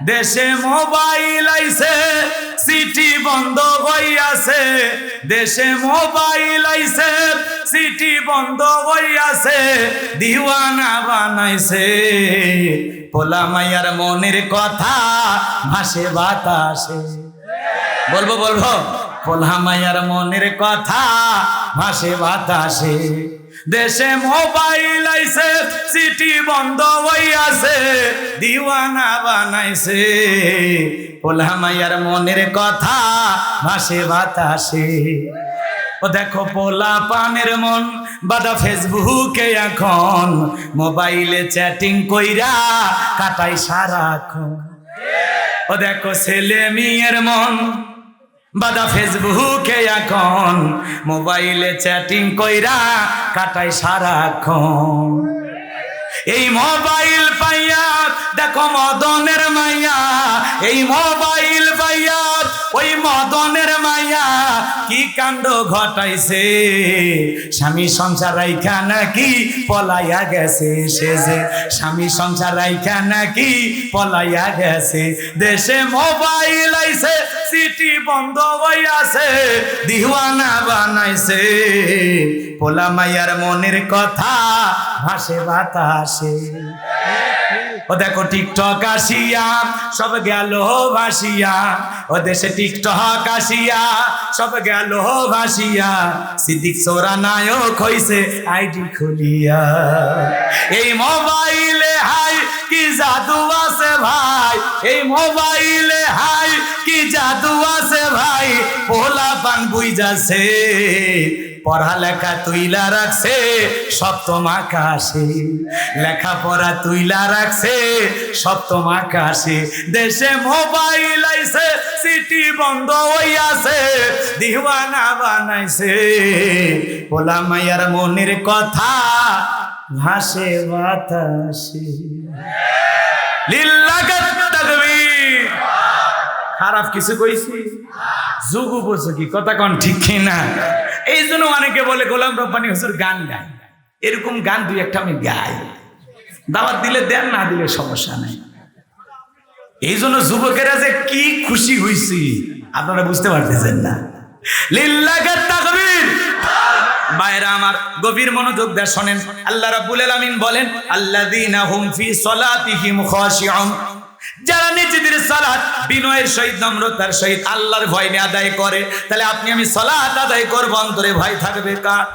দেশে মোবাইল আইছে সিটি বন্ধ হইয়াছে, দেশে মোবাইল আইছে সিটি বন্ধ হইয়াছে, দিওয়ানা বানাইছে। পোলা মাইয়ার মনের কথা ভাসে বাতাসে। বলবো বলবো, পোলা মাইয়ার মনের কথা ভাসে বাতাসে। দেশে মোবাইল আইছে সিটি বন্ধ হইয়াছে, দিওয়ানা বানাইছে। পোলা মাইয়ার মনের কথা ভাসে বাতাসে। ও দেখো পোলা পানের মন বাদা ফেসবুকে এখন, মোবাইলে চ্যাটিং কইরা কাটাই সারাক্ষণ। ও দেখো ছেলে মেয়ের মন বাদা ফেসবুকে এখন, মোবাইলে চ্যাটিং কইরা কাটাই সারাক্ষণ। এই মোবাইল পাইয়া দেখো মদনের মাইয়া, এই মোবাইল পাইয়া ওই মদনের মাইয়া কি কাণ্ড ঘটাইছে। স্বামী সংসার রাইখা নাকি পলাইয়া গেছে সে যে, স্বামী সংসার রাইখা নাকি পলাইয়া গেছে। দেশে মোবাইল আইছে সিটি বন্ধ হইয়াছে, দিওয়ানা বানাইছে। পোলা মাইয়ার মনের কথা ভাসে বাতাসে। ও দেখো টিকটক আসিয়া সব গেল ভাসিয়া, ও দেশে টিকটক আসিয়া সব গেল ভাসিয়া। সিদ্দিক সোরা নায়ক হইছে আইডি খুলিয়া। এই মোবাইলে হাই কি জাদু আছে ভাই, এই মোবাইলে হাই কি জাদু আছে ভাই। পোলা পান বুইজাছে, পড়ালেখা তুইলা রাখছে সপ্তম আকাশে, লেখাপড়া তুইলা রাখছে সপ্তম আকাশে। দেশে মোবাইল আইছে সিটি বন্ধ হইয়াছে, দিওয়ানা বানাইছে। পোলা মাইয়ার মনের কথা ভাসে বাতাসে। লিল্লাহি তাকবীর। খারাপ কিছু কইছি? যুগ উপযোগী কথা কোন ঠিক কিনা? এই জন্য অনেকে বলে গোলাম রব্বানী হুজুর গান গায়। এরকম গান দুই একটা আমি গাই, দাওয়াত দিলে দেন, না দিলে সমস্যা নাই। এই জন্য যুবকেরা যে কি খুশি হইছি আপনারা বুঝতে পারতেছেন না। লিল্লাহি তাকবীর। ভাইরা আমার গভীর মনোযোগ দিয়ে শোনেন। আল্লাহ রাব্বুল আলামিন বলেন, আল্লাযীনা হুম ফি সলাতিহিম খাশিউন, যারা নিজেদের সালাত বিনয়ের সহিত নম্রতার সহিত আল্লাহর ভয় নিয়ে আদায় করে। তাহলে আপনি আমি সালাত আদায় করব, অন্তরে ভয় থাকবে কার?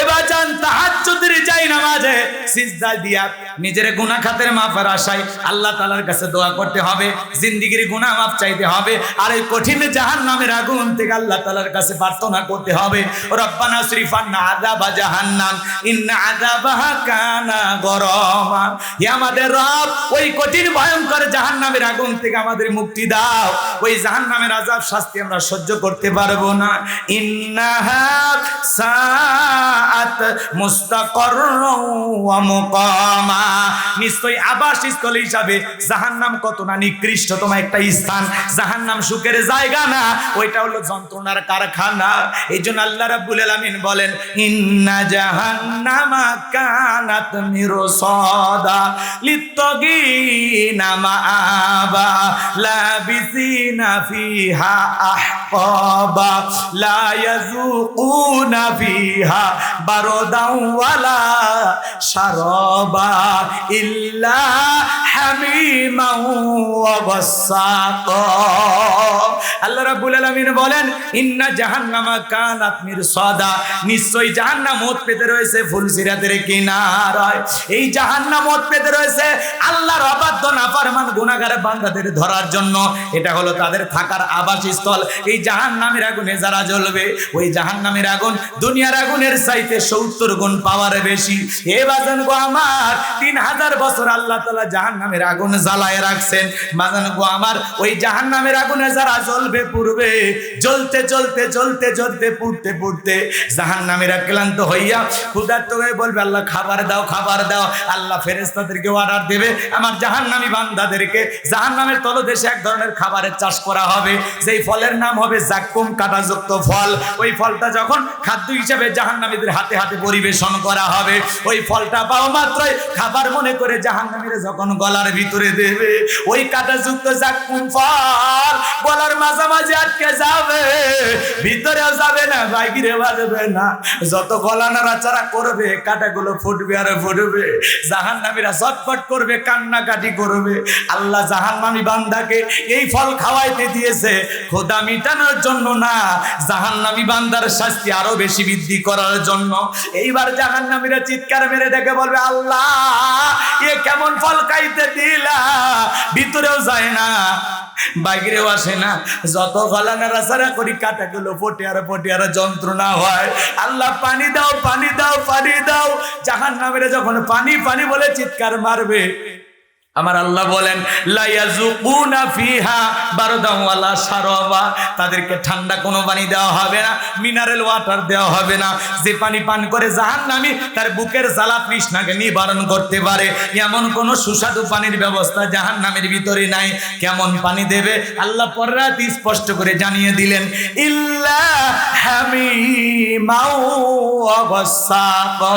এবার যান তাহাজ্জুদের যাই নামাজে সিজদা দিয়া নিজের গুনাহ খাতের মাফের আশায় আল্লাহ তাআলার কাছে দোয়া করতে হবে, জিন্দেগীর গুনাহ মাফ চাইতে হবে। আর এই কঠিন জাহান্নামের আগুন থেকে আল্লাহ তাআলার কাছে প্রার্থনা করতে হবে, রব্বানা সরিফান্না আযাবা জাহান্নাম ইন্না আযাবাহা কানা গরামা। হে আমাদের রব, ওই কঠিন ভয়ঙ্কর জাহান্নামের আগুন থেকে আমাদের মুক্তি দাও। ওই জাহান্নামের আযাব শাস্তি আমরা সহ্য করতে পারবো না। ইন্নাহা সাআত মুস্তাকাররু ওয়া মুকামা। নিশ্চয়ই আবাসস্থল হিসাবে জাহান্নাম কত না নিকৃষ্টতম একটা স্থান। জাহান্নাম সুখের জায়গা না, ওইটা হলো যন্ত্রণার কারখানা। এইজন্য আল্লাহ রাব্বুল আলামিন বলেন, ইন্না জাহান্নামা কানাত মিরসাদা লিত্তাগিনা মাআবা লাবিসিনা ফিহা আহকাবা লা ইয়াযুকুনা ফিহা বারদাও ওয়ালা শারাবা ইল্লা হামিমান ওয়া গাসসাকা। আল্লাহ রাব্বুল আলামিন বলেন, ইন্না জাহান্নামা কানাত মিরসাদা, নিশ্চয়ই জাহান্নাম ওত পেতে রয়েছে ফুলসিরাতের কিনারায়। এই জাহান্নাম ওত পেতে রয়েছে আল্লাহর অবাধ্য নাফরমান গুনাহগার বান্দাদের ধরার জন্য। এটা হলো তাদের থাকার আবাসস্থল। এই জাহান্নামের আগুনে যারা জ্বলবে, ওই জাহান্নামের আগুন দুনিয়ার আগুনের চাইতে 70 গুণ পাওয়ার বেশি। এ বাজান গো আমার, 3000 বছর আল্লাহ তাআলা জাহান্নামের আগুন জ্বালায় রাখছেন। বাজান গো আমার, ওই জাহান্নামের আগুনে যারা জ্বলবে পুড়বে, জ্বলতে জ্বলতে জ্বলতে জ্বলতে পুড়তে পুড়তে জাহান্নামীরা ক্লান্ত হইয়া ক্ষুধার্ত হয়ে বলবে, আল্লাহ খাবার দাও, খাবার দাও। আল্লাহ ফেরেশতাদেরকে অর্ডার দেবে, আমার জাহান্নামী বান্দাদেরকে জাহান্নামের তলদেশে এক ধরনের খাবারের চাষ করা হবে, যেই ফলের নাম হবে হবে জাক্কুম, কাঁটাযুক্ত ফল। ওই ফলটা যখন খাদ্য হিসেবে জাহান্নামীদের হাতে হাতে পরিবেশন করা হবে, ওই ফলটা পাওয়া মাত্রই খাবার মনে করে জাহান্নামীরা যখন গলার ভিতরে দেবে, ওই কাঁটাযুক্ত জাক্কুম ফল গলার মাঝামাঝি আটকে যাবে, ভিতরেও যাবে না, বাইরে বাজবে না। যত গলা নাড়াচাড়া করবে কাঁটাগুলো ফুটবে আর ফুটবে, জাহান্নামীরা ছটফট করবে, কান্নাকাটি করবে। আল্লাহ জাহান্নামী বান্দাকে এই ফল খাওয়াইতে দিয়েছে ক্ষুধা মিটানোর জন্য না, জাহান্নামী বান্দার শাস্তি আরো বেশি বৃদ্ধি করার জন্য। এইবার জাহান্নামীরা চিৎকার মেরে ডেকে বলবে, আল্লাহ এ কেমন ফল খাইতে দিলা, ভিতরেও যায় না, বাইরেও আসে না, যত গলা নাড়াচাড়া করি কাঁটাগুলো ফোটে আর যন্ত্রণা হয়। আল্লাহ পানি দাও, পানি দাও, পানি দাও। জাহান্নামীরা যখন পানি পানি বলে চিৎকার মারবে, আমার আল্লাহ বলেন লা ইয়াযুকুনা ফিহা বারদান ওয়ালা শারাবা, তাদেরকে ঠান্ডা কোনো পানি দেওয়া হবে না, মিনারেল ওয়াটার দেওয়া হবে না। যে পানি পান করে জাহান্নামী তার বুকের জ্বালা তৃষ্ণাকে নিবারণ করতে পারে, এমন কোন সুস্বাদু পানির ব্যবস্থা জাহান্নামের ভিতরে নাই। কেমন পানি দেবে আল্লাহ পররাতে স্পষ্ট করে জানিয়ে দিলেন, ইল্লা হামিমাও ওয়া গাসসাকা,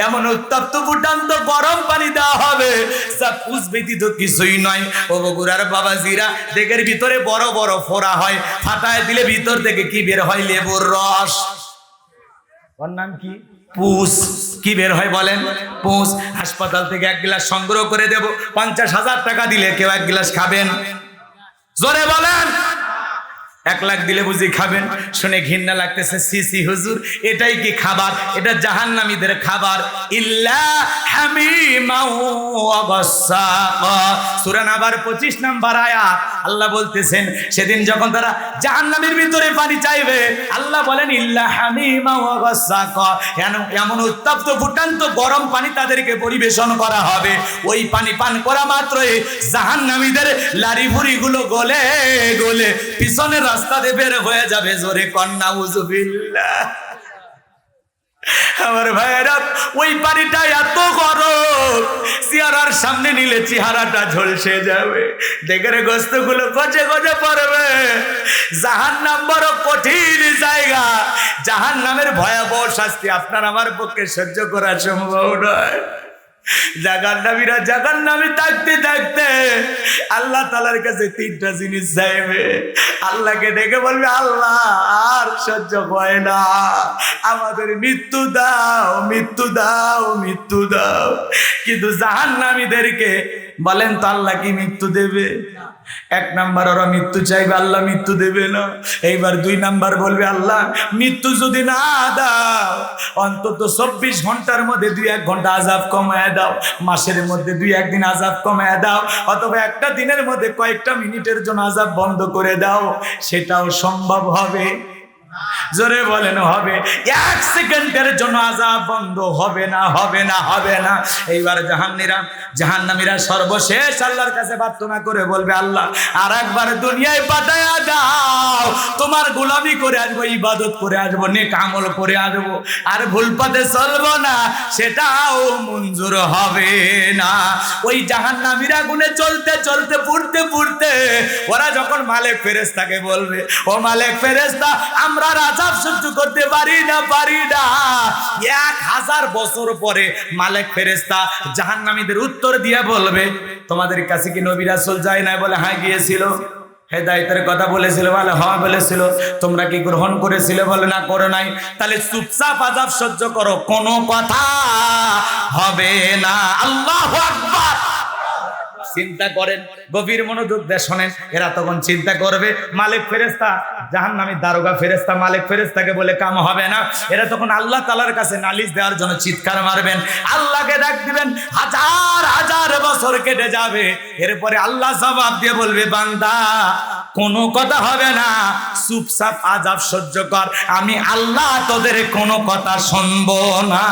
এমন উত্তপ্ত ফুটান্ত গরম পানি দেওয়া হবে যা ব্যতীত কিছুই নয়। ও বগুড়ার বাবাজিরা, দেখের ভিতরে বড় বড় ফোড়া হয়, ফাটায় দিলে ভিতর থেকে কি বের হয়? লেবুর রস। ওর নাম কি? পুষ। কি বের হয় বলেন? পুষ। হাসপাতাল থেকে এক গ্লাস সংগ্রহ করে দেব, 50,000 টাকা দিলে কেউ এক গ্লাস খাবেন? জোরে বলেন। 1 লাখ দিলে বুঝি খাবেন? শুনে ঘৃণা লাগতেছে, সি হুজুর, এটাই কি খাবার? এটা জাহান্নামীদের খাবার। ইল্লা হামিমাও ওয়া গাসসাকা, সূরা নাবার 25 নম্বর আয়াত। আল্লাহ বলতেছেন সেদিন যখন তারা জাহান্নামের ভিতরে পানি চাইবে, আল্লাহ বলেন ইল্লা হামিমাও ওয়া গাসসাকা, এমন উত্তপ্ত ফুটান্ত গরম পানি তাদেরকে পরিবেশন করা হবে। ওই পানি পান করা মাত্রই জাহান্নামীদের লারি ভুড়িগুলো গলে গলে পিছনের রাস্তাতে বের হয়ে যাবে। জোরে কন্না উযুবিল্লাহ। আমার ভাইয়েরা, ওই পানিটা এত গরম, চেহারার সামনে নিলে চেহারাটা ঝলসে যাবে, দেখে গোস্তগুলো গজে গজে পড়বে। জাহান্নাম বড় কঠিন জায়গা, জাহান্নামের ভয়াবহ শাস্তি আপনার আমার পক্ষে সহ্য করা সম্ভব নয়। জাহান্নামী থাকতে থাকতে আল্লাহ তাআলার কাছে 3টা জিনিস চাইবে। আল্লাহকে ডেকে বলবে, আল্লাহ আর সহ্য হয় না, আমাদের মৃত্যু দাও, মৃত্যু দাও, মৃত্যু দাও। কিন্তু জাহান্নামীদেরকে বলেন তো আল্লাহ কি মৃত্যু দেবে? 1 নাম্বার ওরা মৃত্যু চাইবে, আল্লাহ মৃত্যু দেবে না। এইবার 2 নাম্বার বলবে, আল্লাহ মৃত্যু যদি না দাও, অন্তত 24 ঘন্টার মধ্যে 2-1 ঘন্টা আযাব কমায় দাও, মাসের মধ্যে 2-1 দিন আযাব কমায় দাও, অথবা একটা দিনের মধ্যে কয়েকটা মিনিটের জন্য আযাব বন্ধ করে দাও। সেটাও সম্ভব হবে? জোরে বলেন হবে? 1 সেকেন্ডের জন্য আযাব বন্ধ হবে না, হবে না, হবে না। এইবার জাহান্নামীরা সর্বশেষ আল্লাহর কাছে প্রার্থনা করে বলবে, আল্লাহ আর একবার দুনিয়ায় পাঠায়া দাও, তোমার গোলামি করে আসবো, ইবাদত করে আসবো, নেক আমল করে আসবো, আর ভুল পথে চলবো না, সেটাও মঞ্জুর হবে না। ওই জাহান্নামীরা গুনে চলতে চলতে পুড়তে পুড়তে ওরা যখন মালিক ফেরেশতাকে বলবে, ও মালিক ফেরেশতা, আমরা আযাব সহ্য করতে পারি না, পারি না। 1000 বছর পরে মালিক ফেরেশতা জাহান্নামীদের উত্তর দিয়ে বলবে, তোমাদের কাছে কি নবী রাসূল যায় না? বলে হ্যাঁ গিয়েছিল। হেদায়েতের কথা বলেছিল? বলে হ্যাঁ বলেছিল। তোমরা কি গ্রহণ করেছিলে? বলে না, করে নাই। তাহলে চুপচাপ আযাব সহ্য করো, কোনো কথা হবে না। আল্লাহু আকবার। চিন্তা করেন, গভীর মনোযোগ দিয়ে শোনেন। এরা তখন চিন্তা করবে, মালিক ফেরেশতা, জাহান্নামীর দারোগা ফেরেশতা মালিক ফেরেশতাকে বলে কাম হবে না। এরা তখন আল্লাহ তাআলার কাছে নালিশ দেওয়ার জন্য চিৎকার মারবেন, আল্লাহকে ডাক দিবেন। হাজার হাজার বছর কেটে যাবে, এরপরে আল্লাহ জবাব দিয়ে বলবে, বান্দা কোনো কথা হবে না, চুপচাপ আযাব সহ্য কর, আমি আল্লাহ তোদের কোনো কথা শুনবো না।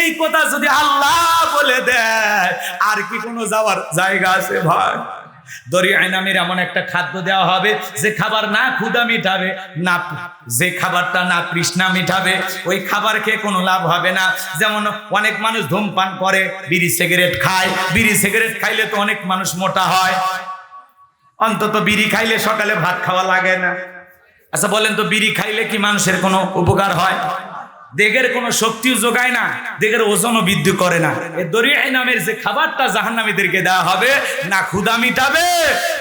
এই কথা যদি আল্লাহ বলে দেয়, আর কি কোনো যাওয়ার জায়গা আছে ভাই? দরিয়ায় নামের এমন একটা খাদ্য দেওয়া হবে যে খাবার না ক্ষুধা মিটাবে না, যে খাবারটা না তৃষ্ণা মিটাবে, ওই খাবার খেয়ে কোনো লাভ হবে না। যেমন অনেক মানুষ ধূমপান করে, বিড়ি সিগারেট খায়, বিড়ি সিগারেট খাইলে তো অনেক মানুষ মোটা হয়। অন্তত বিড়ি খাইলে সকালে ভাত খাওয়া লাগে না। আচ্ছা বলেন তো, বিড়ি খাইলে কি মানুষের কোনো উপকার হয়? দেহের কোনো শক্তিও যোগায় না, দেহের ওজনও বৃদ্ধি করে না। এই দরিয়াই নামের যে খাবারটা জাহান্নামীদেরকে দেওয়া হবে, না ক্ষুধা মিটাবে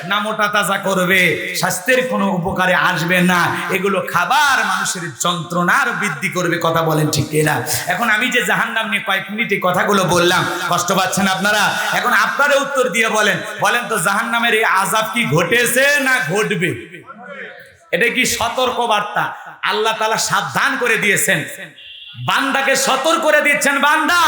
না মোটা তাজা করবে, স্বাস্থ্যের কোনো উপকারে আসবে না। এগুলো খাবার মানুষের যন্ত্রণার বৃদ্ধি করবে। কথা বলেন ঠিক কিনা? এখন আমি যে জাহান্নাম নিয়ে কয়েক মিনিটে কথাগুলো বললাম, কষ্ট পাচ্ছেন আপনারা? এখন আপনারা উত্তর দিয়ে বলেন, বলেন তো জাহান্নামের এই আযাব কি ঘটেছে না ঘটবে? এটা কি সতর্ক বার্তা? আল্লাহ তাআলা সাবধান করে দিয়েছেন, বান্দাকে সতর্ক করে দিচ্ছেন, বান্দা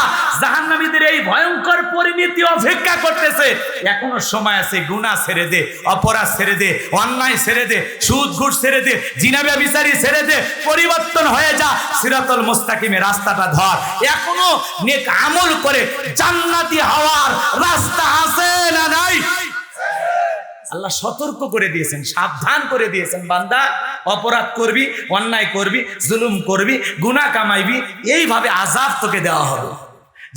জাহান্নামীদের এই ভয়ঙ্কর পরিণতি অপেক্ষা করতেছে, এখনো সময় আছে। গুনাহ ছেড়ে দে, অপরাধ ছেড়ে দে, অন্যায় ছেড়ে দে, সুদ ঘুষ ছেড়ে দে, জিনা ব্যভিচারী ছেড়ে দে, পরিবর্তন হয়ে যা, সিরাতুল মুস্তাকিমের রাস্তাটা ধর। এখনো নেক আমল করে জান্নাতি হওয়ার রাস্তা আছে না নাই? আল্লাহ সতর্ক করে দিয়েছেন, সাবধান করে দিয়েছেন, বান্দা অপরাধ করবি, অন্যায় করবি, জুলুম করবি, গুনাহ কামাইবি, এইভাবে আযাব তোকে দেওয়া হবে।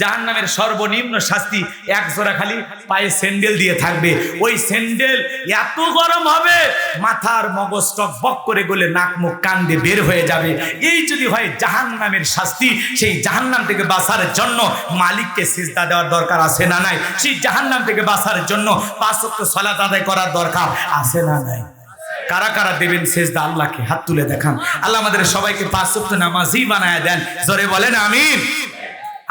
জাহান্নামের সর্বনিম্ন শাস্তি এক জোড়া খালি পায়ে স্যান্ডেল দিয়ে থাকবে। ওই স্যান্ডেল এত গরম হবে, মাথার মগজ টকবক করে গলে নাক মুখ কান দিয়ে বের হয়ে যাবে। এই যদি হয় জাহান্নামের শাস্তি, সেই জাহান্নাম থেকে বাঁচার জন্য মালিককে সিজদা দেওয়ার দরকার আছে না নাই? সেই জাহান্নাম থেকে বাঁচার জন্য 5 ওয়াক্ত সালাত আদায় করার দরকার আছে না নাই? কারা কারা দেবেন সিজদা আল্লাহকে? হাত তুলে দেখান। আল্লাহ আমাদের সবাইকে 5 ওয়াক্ত নামাজি বানায় দেন। জোরে বলেন আমিন।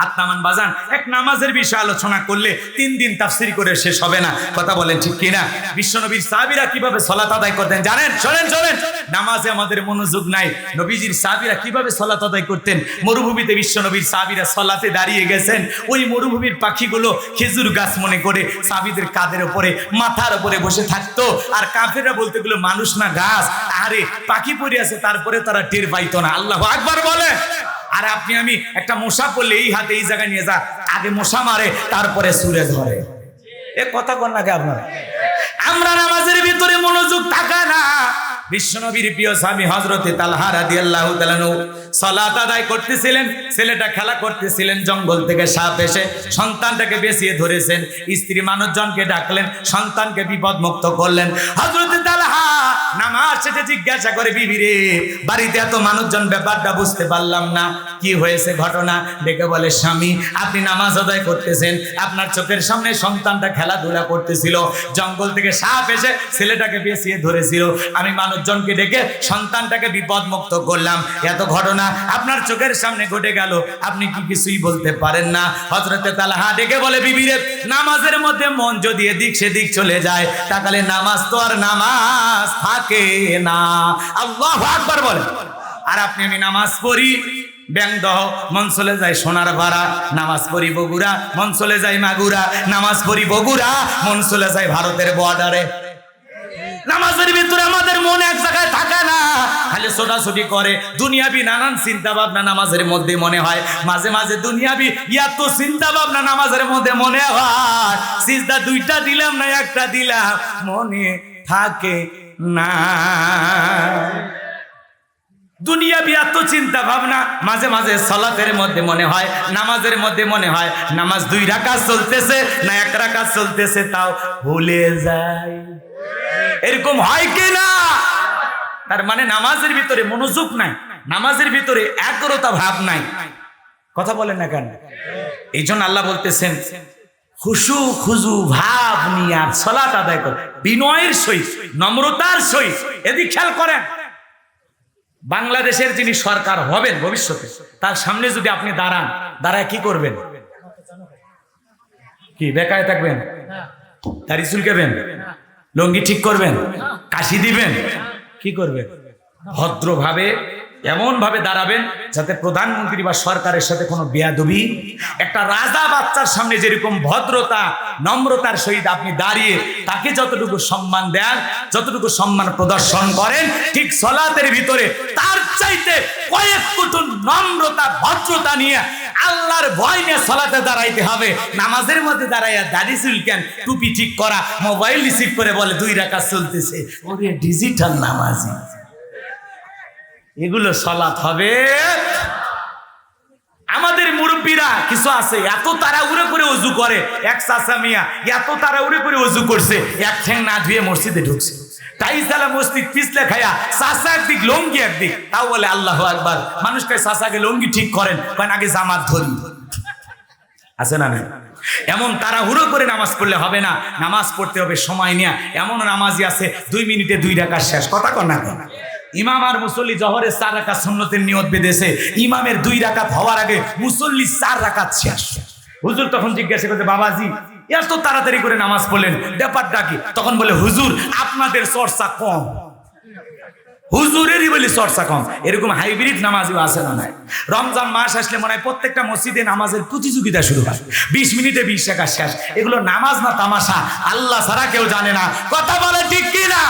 আত্মামান বাজান, এক নামাজের বিষয়ে আলোচনা করলে 3 দিন তাফসীর করে শেষ হবে না। কথা বলেন ঠিক কিনা? বিশ্বনবীর সাহাবীরা কিভাবে সালাত আদায় করতেন জানেন? শোনেন শোনেন, নামাজে আমাদের মনোযোগ নাই। নবীজির সাহাবীরা কিভাবে সালাত আদায় করতেন? মরুভূমিতে বিশ্বনবীর সাহাবীরা সালাতে দাঁড়িয়ে গেছেন, ওই মরুভূমির পাখিগুলো খেজুর গাছ মনে করে সাহাবীদের কাঁধের উপরে, মাথার উপরে বসে থাকতো। আর কাফেররা বলতে গেলো মানুষ না গাছ, আরে পাখি পড়ে আছে, তারপরে তারা টের পাইতো না। আল্লাহু আকবার বলে। আর আপনি আমি একটা মশা পড়লে এই হাতে এই জায়গায় নিয়ে যা, আগে মশা মারে তারপরে সুরে ধরে। এ কথা বল না কে আপনারা? আমরা নামাজের ভিতরে মনোযোগ থাকা না। বিশ্বনবীর প্রিয় স্বামী হযরতে তালহা রাদিয়াল্লাহু তাআলা সালাত আদায় করতেছিলেন, ছেলেটা খেলা করতেছিলেন, জঙ্গল থেকে সাপ এসে সন্তানটাকে বেঁচিয়ে ধরেছেন। স্ত্রী মানুষজনকে ডাকলেন, সন্তানকে বিপদ মুক্ত করলেন। হযরতে তালহা নামাজ শেষে জিজ্ঞাসা করে, বিবি রে, বাড়িতে এত মানুষজন, ব্যাপারটা বুঝতে পারলাম না, কি হয়েছে ঘটনা? ডেকে বলে, স্বামী আপনি নামাজ আদায় করতেছেন, আপনার চোখের সামনে সন্তানটা খেলাধুলা করতেছিল, জঙ্গল থেকে সাপ এসে ছেলেটাকে বেঁচিয়ে ধরেছিল, আমি মানুষজনকে ডেকে সন্তানটাকে বিপদ মুক্ত করলাম, এত ঘটনা আপনার চোখের সামনে ঘটে গেল, আপনি কি কিছুই বলতে পারেন না? হযরতে তালহা ডেকে বলে, বিবি রে, নামাজের মধ্যে মন যদি এদিক সেদিক চলে যায়, তাহলে নামাজ তো আর নামাজ থাকে না। আল্লাহু আকবার বলে। আর আপনি আমি নামাজ পড়ি ব্যাংদহ, মন চলে যায় সোনার ভাড়া, নামাজ পড়ি বগুড়া, মন চলে যায় মাগুরা, নামাজ পড়ি বগুড়া, মন চলে যায় ভারতের বর্ডারে। নামাজের ভিতরে আমাদের মন এক জায়গায় থাকে না, খালি ছোটাছুটি করে, দুনিয়াবি নানান চিন্তা ভাবনা নামাজের মধ্যে মনে হয়। মাঝে মাঝে দুনিয়াবি এত চিন্তা ভাবনা নামাজের মধ্যে মনে হয়, সিজদা 2টা দিলাম না 1টা দিলাম, মনে থাকে না। দুনিয়াবি এত চিন্তা ভাবনা মাঝে মাঝে সালাতের মধ্যে মনে হয়, নামাজের মধ্যে মনে হয়, নামাজ 2 রাকাত চলতেছে না 1 রাকাত চলতেছে, তাও ভুলে যায়। এরকম হয় কি না? তার মানে নামাজের ভিতরে মনোযোগ নাই, নামাজের ভিতরে একাগ্রতা ভাব নাই। কথা বলেন না কেন? এই জন্য আল্লাহ বলতেছেন, খুশু খুজু ভাব নিয়ে সালাত আদায় কর, বিনয়ের সহিত, নম্রতার সহিত। এদিক খেয়াল করেন, বাংলাদেশের যিনি সরকার হবেন ভবিষ্যতে, তার সামনে যদি আপনি দাঁড়ায় কি করবেন? কি বেকায় থাকবেন? দাড়ি চুলকাবেন? লঙ্গি ঠিক করবেন? কাশি দিবেন? কি করবেন? ভদ্রভাবে এমন ভাবে দাঁড়াবেন যাতে প্রধানমন্ত্রী বা সরকারের সাথে কোনো বেয়াদবি, একটা রাজা বাচ্চার সামনে যেরকম ভদ্রতা নম্রতার সহিত আপনি দাঁড়িয়ে তাকে যতটুকু সম্মান দেন, যতটুকু সম্মান প্রদর্শন করেন, ঠিক সালাতের ভিতরে তার চাইতে কয়েক কোটি নম্রতা ভদ্রতা নিয়ে আল্লাহর ভয় নিয়ে সালাতে দাঁড়াইতে হবে। নামাজের মধ্যে দাঁড়াইয়া দাড়ি চুলকান, টুপি ঠিক করা, মোবাইল রিসিভ করে বলে 2 রাকাত চলতেছে, ওরে ডিজিটাল নামাজি। এগুলো সালাত হবে? আমাদের মুরব্বি মুরব্বীরা কিছু আছে এত তাড়াহুড়ো করে ওযু করে, এক চাচা মিয়া এত তাড়াহুড়ো করে ওযু করছে, এক ঠ্যাং না ধুয়ে মসজিদে ঢুকছে। টাইসালা মসজিদ পিছলে খায়া চাচা একদিক লঙ্গি একদিক, তাও বলে আল্লাহু আকবার। মানুষকে চাচাকে লঙ্গি ঠিক করেন, কারণ আগে জামাত ধরি আছে না না? এমন তাড়াহুড়ো করে নামাজ পড়লে হবে না, নামাজ পড়তে হবে সময় নিয়ে। এমন নামাজি আছে 2 মিনিটে 2 রাকাত শেষ, কথা কর না কেন? ইমাম আর মুসল্লি জহরের 4 রাকাত সুন্নতের নিয়ত বেঁধেছে, ইমামের 2 রাকাত হওয়ার আগে মুসল্লি 4 রাকাত শেষ। হুজুর তখন জিজ্ঞাসা করতে, বাবাজি এত তাড়াতাড়ি করে নামাজ পড়লেন, ব্যাপারটা কি? তখন বলে, হুজুর আপনাদের চর্চা কম। হুজুরেরই বলি চর্চা কম। এরকম হাইব্রিড নামাজিও আছে না নাই? রমজান মাস আসলে মনে হয় প্রত্যেকটা মসজিদে নামাজের প্রতিযোগিতা শুরু হয়, 20 মিনিটে 20 রাকাত শেষ। এগুলো নামাজ না তামাশা, আল্লাহ ছাড়া কেউ জানে না, কথা বলে ঠিক কি না?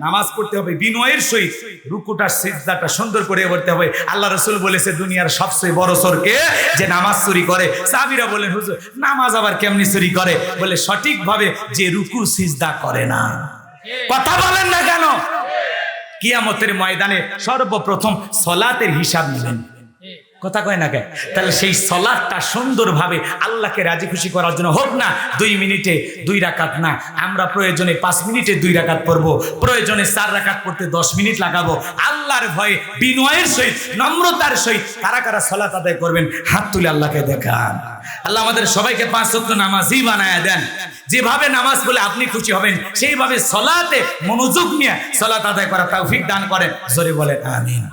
নামাজ পড়তে হবে বিনয়ের সহিত, রুকুটা সিজদাটা সুন্দর করে পড়তে হবে। আল্লাহ রাসূল বলেছে দুনিয়ার সবচেয়ে বড় চোর কে? যে নামাজ চুরি করে। সাহাবীরা বলেন, হুজুর নামাজ আবার কেমনি চুরি করে? বলে সঠিকভাবে যে রুকু সিজদা করে না। কথা বলেন না কেন? কিয়ামতের ময়দানে সর্বপ্রথম সালাতের হিসাব নেবেন, কথা কয় না কেন? তাহলে সেই সালাতটা সুন্দরভাবে আল্লাহকে রাজি খুশি করার জন্য হোক না 2 মিনিটে 2 রাকাত না, আমরা প্রয়োজনে 5 মিনিটে 2 রাকাত পড়বো, প্রয়োজনে 4 রাকাত পড়তে 10 মিনিট লাগাবো। আল্লাহর ভয়ে বিনয়ের সহিত নম্রতার সহিত কারা কারা সালাত আদায় করবেন হাত তুলে আল্লাহকে দেখান। আল্লাহ আমাদের সবাইকে 5 ওয়াক্ত নামাজি বানায়া দেন। যেভাবে নামাজ বলে আপনি খুশি হবেন সেইভাবে সালাতে মনোযোগ নিয়ে সালাত আদায় করা তৌফিক দান করেন। জোরে বলেন আমিন।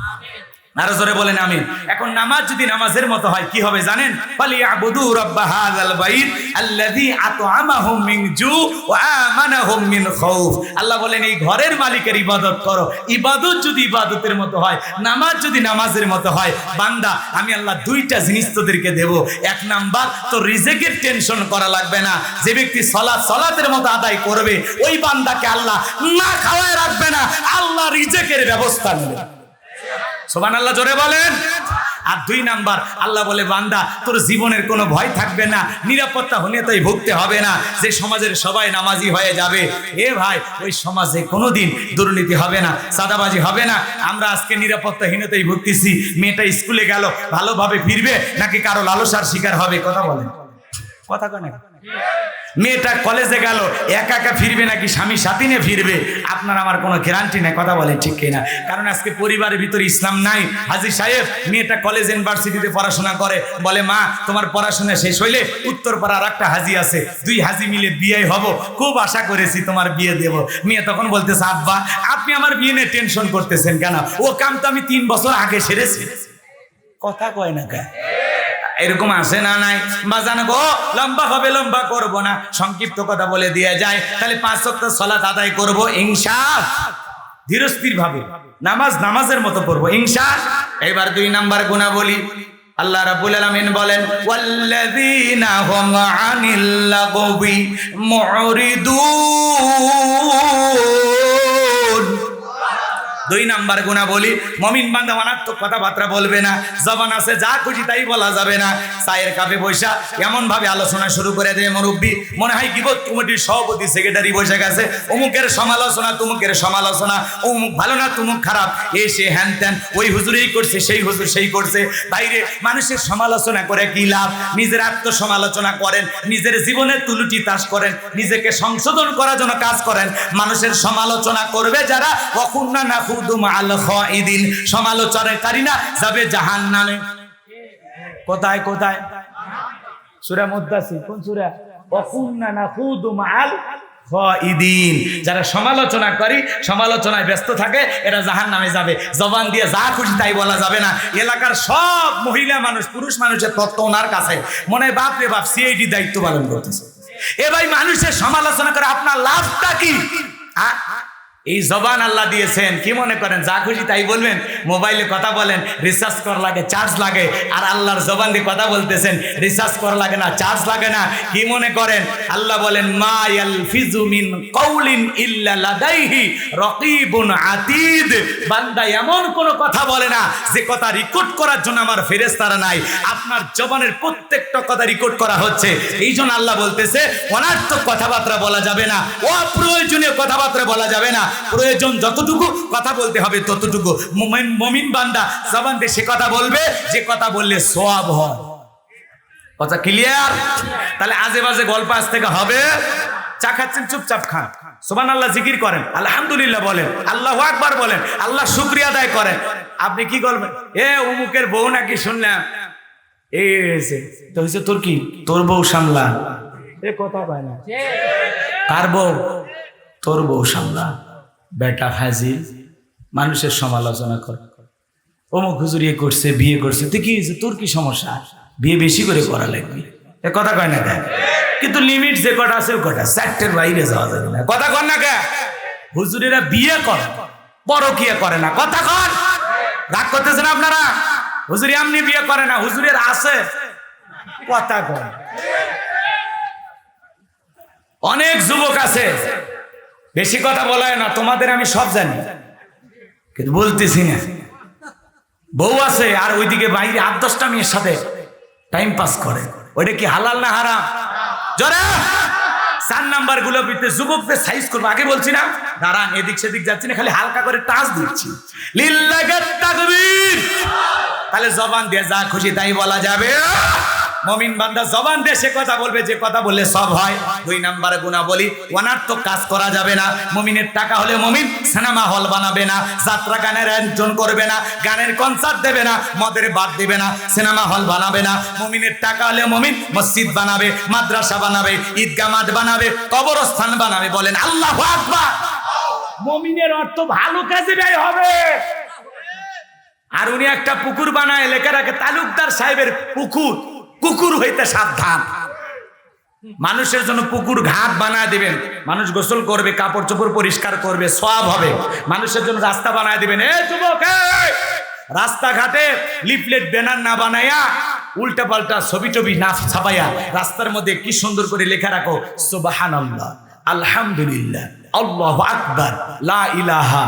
আরো জোরে বলেন আমিন। এখন নামাজ যদি নামাজের মতো হয় কি হবে জানেন? ফালিয়াবুদু রাব্ব হাযাল বাইত আল্লাযী আত'আমাহুম মিন জু ওয়া আমানাহুম মিন খাউফ। আল্লাহ বলেন এই ঘরের মালিকের ইবাদত করো। ইবাদত যদি ইবাদতের মতো হয়, নামাজ যদি নামাজের মতো হয়, বান্দা আমি আল্লাহ 2টা জিনিস তোদেরকে দেব। 1 নাম্বার, তো রিজিকের টেনশন করা লাগবে না। যে ব্যক্তি সালাতের মতো আদায় করবে ওই বান্দাকে আল্লাহ না খাওয়ায় রাখবে না, আল্লাহ রিজিকের ব্যবস্থা নেবে। সুবহানাল্লাহ, জোরে বলেন। আর 2 নাম্বার, আল্লাহ বলে বান্দা তোর জীবনের কোনো ভয় থাকবে না, নিরাপত্তা হীনতায় ভুগতে হবে না। যে সমাজের সবাই নামাজি হয়ে যাবে, এ ভাই ওই সমাজে কোনোদিন দুর্নীতি হবে না, সাদাবাজি হবে না। আমরা আজকে নিরাপত্তাহীনতায় ভুগতেছি। মেয়েটা স্কুলে গেল, ভালোভাবে ফিরবে নাকি কারো লালসার শিকার হবে? কথা বলেন, কথা কয় না? মেয়েটা কলেজে গেল, একা একা ফিরবে নাকি স্বামীর সাথে নিয়ে ফিরবে? আপনার আমার কোনো গ্যারান্টি নেই, কথা বলে ঠিক কিনা? কারণ আজকে পরিবারের ভিতরে ইসলাম নাই। হাজী সাহেব, মেয়েটা কলেজ ইউনিভার্সিটিতে পড়াশোনা করে, বলে মা তোমার পড়াশোনা শেষ হইলে উত্তরপাড়ার একটা হাজী আছে, 2 হাজী মিলে বিয়ে হব, খুব আশা করেছি তোমার বিয়ে দেব। মেয়ে তখন বলতেছে, আব্বা আপনি আমার বিয়ে নিয়ে টেনশন করতেছেন কেন? ও কাম তো আমি 3 বছর আগে সেরেছি। কথা কয় না কেন? এরকম আসে না নাই? বাজান গো, লম্বা হবে, লম্বা করব না, সংক্ষিপ্ত কথা বলে দিয়ে যায়। তাহলে 5 ওয়াক্ত সালাত আদায় করব ইনশাআল্লাহ, ধীরস্থির ভাবে নামাজ নামাজের মতো পড়ব ইনশাআল্লাহ। এবার 2 নাম্বার গুণাবলী আল্লাহ রাব্বুল আলামিন বলেন, ওয়াল্লাযীনা হুম আনিল লাগবি মুরিদুন। 2 নাম্বার গুণাবলী, মুমিন বান্দা অনার্থক কথাবার্তা বলবে না, জবান আছে যা খুশি তাই বলা যাবে না। চায়ের কাপে বসা এমন ভাবে আলোচনা শুরু করে দেয় মুরব্বী, মনে হয় গীবত কমিটির সভাপতি সেক্রেটারি বসে গেছে, অমুকের সমালোচনা তুমুকের সমালোচনা, অমুক ভালো না তুমুক খারাপ, এ সে হ্যান ত্যান, ওই হুজুর এই করছে, সেই হুজুর সেই করছে। বাইরে মানুষের সমালোচনা করে কি লাভ? নিজের আত্মসমালোচনা করেন, নিজের জীবনের তুলুটি তাস করেন, নিজেকে সংশোধন করার জন্য কাজ করেন। মানুষের সমালোচনা করবে যারা, ওয়াকুন্না নাখুদু মা'আল খাইদিন, সমালোচনাকারীরা যাবে জাহান্নামে। কোথায় কোথায়? সূরা মুদ্দাসির, কোন সূরা? ওয়াকুন্না নাখুদু মা'আল খাইদিন। যারা সমালোচনা করি, সমালোচনায় ব্যস্ত থাকে, এরা জাহান্নামে যাবে। জবান দিয়ে যা খুশি তাই বলা যাবে না। এলাকার সব মহিলা মানুষ, পুরুষ মানুষের তত্ত্ব ওনার কাছে, মনে হয় বাপ রে বাপ সিআইডি দায়িত্ব পালন করতেছে। এ ভাই, মানুষের সমালোচনা করে আপনার লাভটা কি? এই জবান আল্লাহ দিয়েছেন, কি মনে করেন যা খুশি তাই বলবেন? মোবাইলে কথা বলেন, রিচার্জ করা লাগে, চার্জ লাগে, আর আল্লাহর জবান দিয়ে কথা বলতেছেন, রিচার্জ করা লাগে না, চার্জ লাগে না। কি মনে করেন? আল্লাহ বলেন, মা ইয়ালফিজু মিন কাউলিন ইল্লা লাদাইহি রাকিবুন আতীদ। বান্দা এমন কোনো কথা বলে না যে কথা রেকর্ড করার জন্য আমার ফেরেশতারা নাই। আপনার জবানের প্রত্যেকটা কথা রেকর্ড করা হচ্ছে। এই জন্য আল্লাহ বলতেছে অনার্থক কথাবার্তা বলা যাবে না, অপ্রয়োজনীয় কথাবার্তা বলা যাবে না। প্রয়োজন যতটুকু কথা বলতে হবে ততটুকু। মুমিন বান্দা জবান দিয়ে সে কথা বলবে যে কথা বললে সওয়াব হয়। কথা ক্লিয়ার? তাহলে আজে বাজে গল্প আজ থেকে হবে। চা খাচ্ছেন চুপচাপ খান, সুবহানাল্লাহ জিকির করেন, আলহামদুলিল্লাহ বলেন, আল্লাহু আকবার বলেন, আল্লাহ শুকরিয়া আদায় করেন। আপনি কি করবেন? অমুকের বউ নাকি শুনলাম তো হয়েছে, তোর কি, তোর বউ সামলা, কথা পায় না, কার বউ? তোর বউ সামলা। বেটা হাজির, মানুষের সমালোচনা করে, অমুক হুজুর করছে, বিয়ে করছে, তুই কি হয়েছে, তোর কি সমস্যা, বিয়ে বেশি করে করা লাগবে, কথা কয় না কেন? কিন্তু লিমিট যে কটা আছে ওই কটা, চারটের বাইরে যাওয়া যাবে না, কথা কন না কেন? হুজুরেরা বিয়ে করে, পরকিয়া করে না, কথা কন। রাগ করতেছেন আপনারা? হুজুরি এমনি বিয়ে করে না, হুজুরের আছে, কথা কন। অনেক যুবক আছে, বেশি কথা বলা হয় না, তোমাদের আমি সব জানি, কিন্তু বলতেছি না। বউ আছে আর ওইদিকে বাইরে 8-10টা মেয়ের সাথে টাইম পাস করে, ওইটা কি হালাল না হারাম? জোরে 4 নাম্বার গুলো যুবকদের সাইজ করবো। আগে বলছি না, দাঁড়ান, এদিক সেদিক যাচ্ছি না, খালি হালকা করে টাচ দিচ্ছি, লিল্লাহি তাকবীর। তাহলে জবান দিয়ে যা খুশি তাই বলা যাবে। মুমিন বান্দা জবান দিয়ে সে কথা বলবে যে কথা বললে সব হয়। 2 নাম্বার গুণাবলী, অনার্থক কাজ করা যাবে না। মুমিনের টাকা হলে মুমিন সিনেমা হল বানাবে না, যাত্রা গানের আয়োজন করবে না, গানের কনসার্ট দেবে না, মদের বার দেবে না, সিনেমা হল বানাবে না। মুমিনের টাকা হলে মুমিন মসজিদ বানাবে, মাদ্রাসা বানাবে, ঈদগাহ মাঠ বানাবে, কবরস্থান বানাবে। বলেন আল্লাহু আকবার। মুমিনের অর্থ ভালো কাজে ব্যয় হবে। আর উনি একটা পুকুর বানায়, লেখা রাখে তালুকদার সাহেবের পুকুর, কুকুর হইতে সাবধান। মানুষের জন্য পুকুর ঘাট বানায় দিবেন, মানুষ গোসল করবে, কাপড় চোপড় পরিষ্কার করবে, সওয়াব হবে। মানুষের জন্য রাস্তা বানায় দিবেন। যুবক, রাস্তাঘাটে লিফলেট ব্যানার না বানায়া, উল্টা পাল্টা ছবি টবি না ছাপাইয়া, রাস্তার মধ্যে কি সুন্দর করে লেখা রাখো, সুবহানাল্লাহ, আলহামদুলিল্লাহ, আল্লাহু আকবার, লা ইলাহা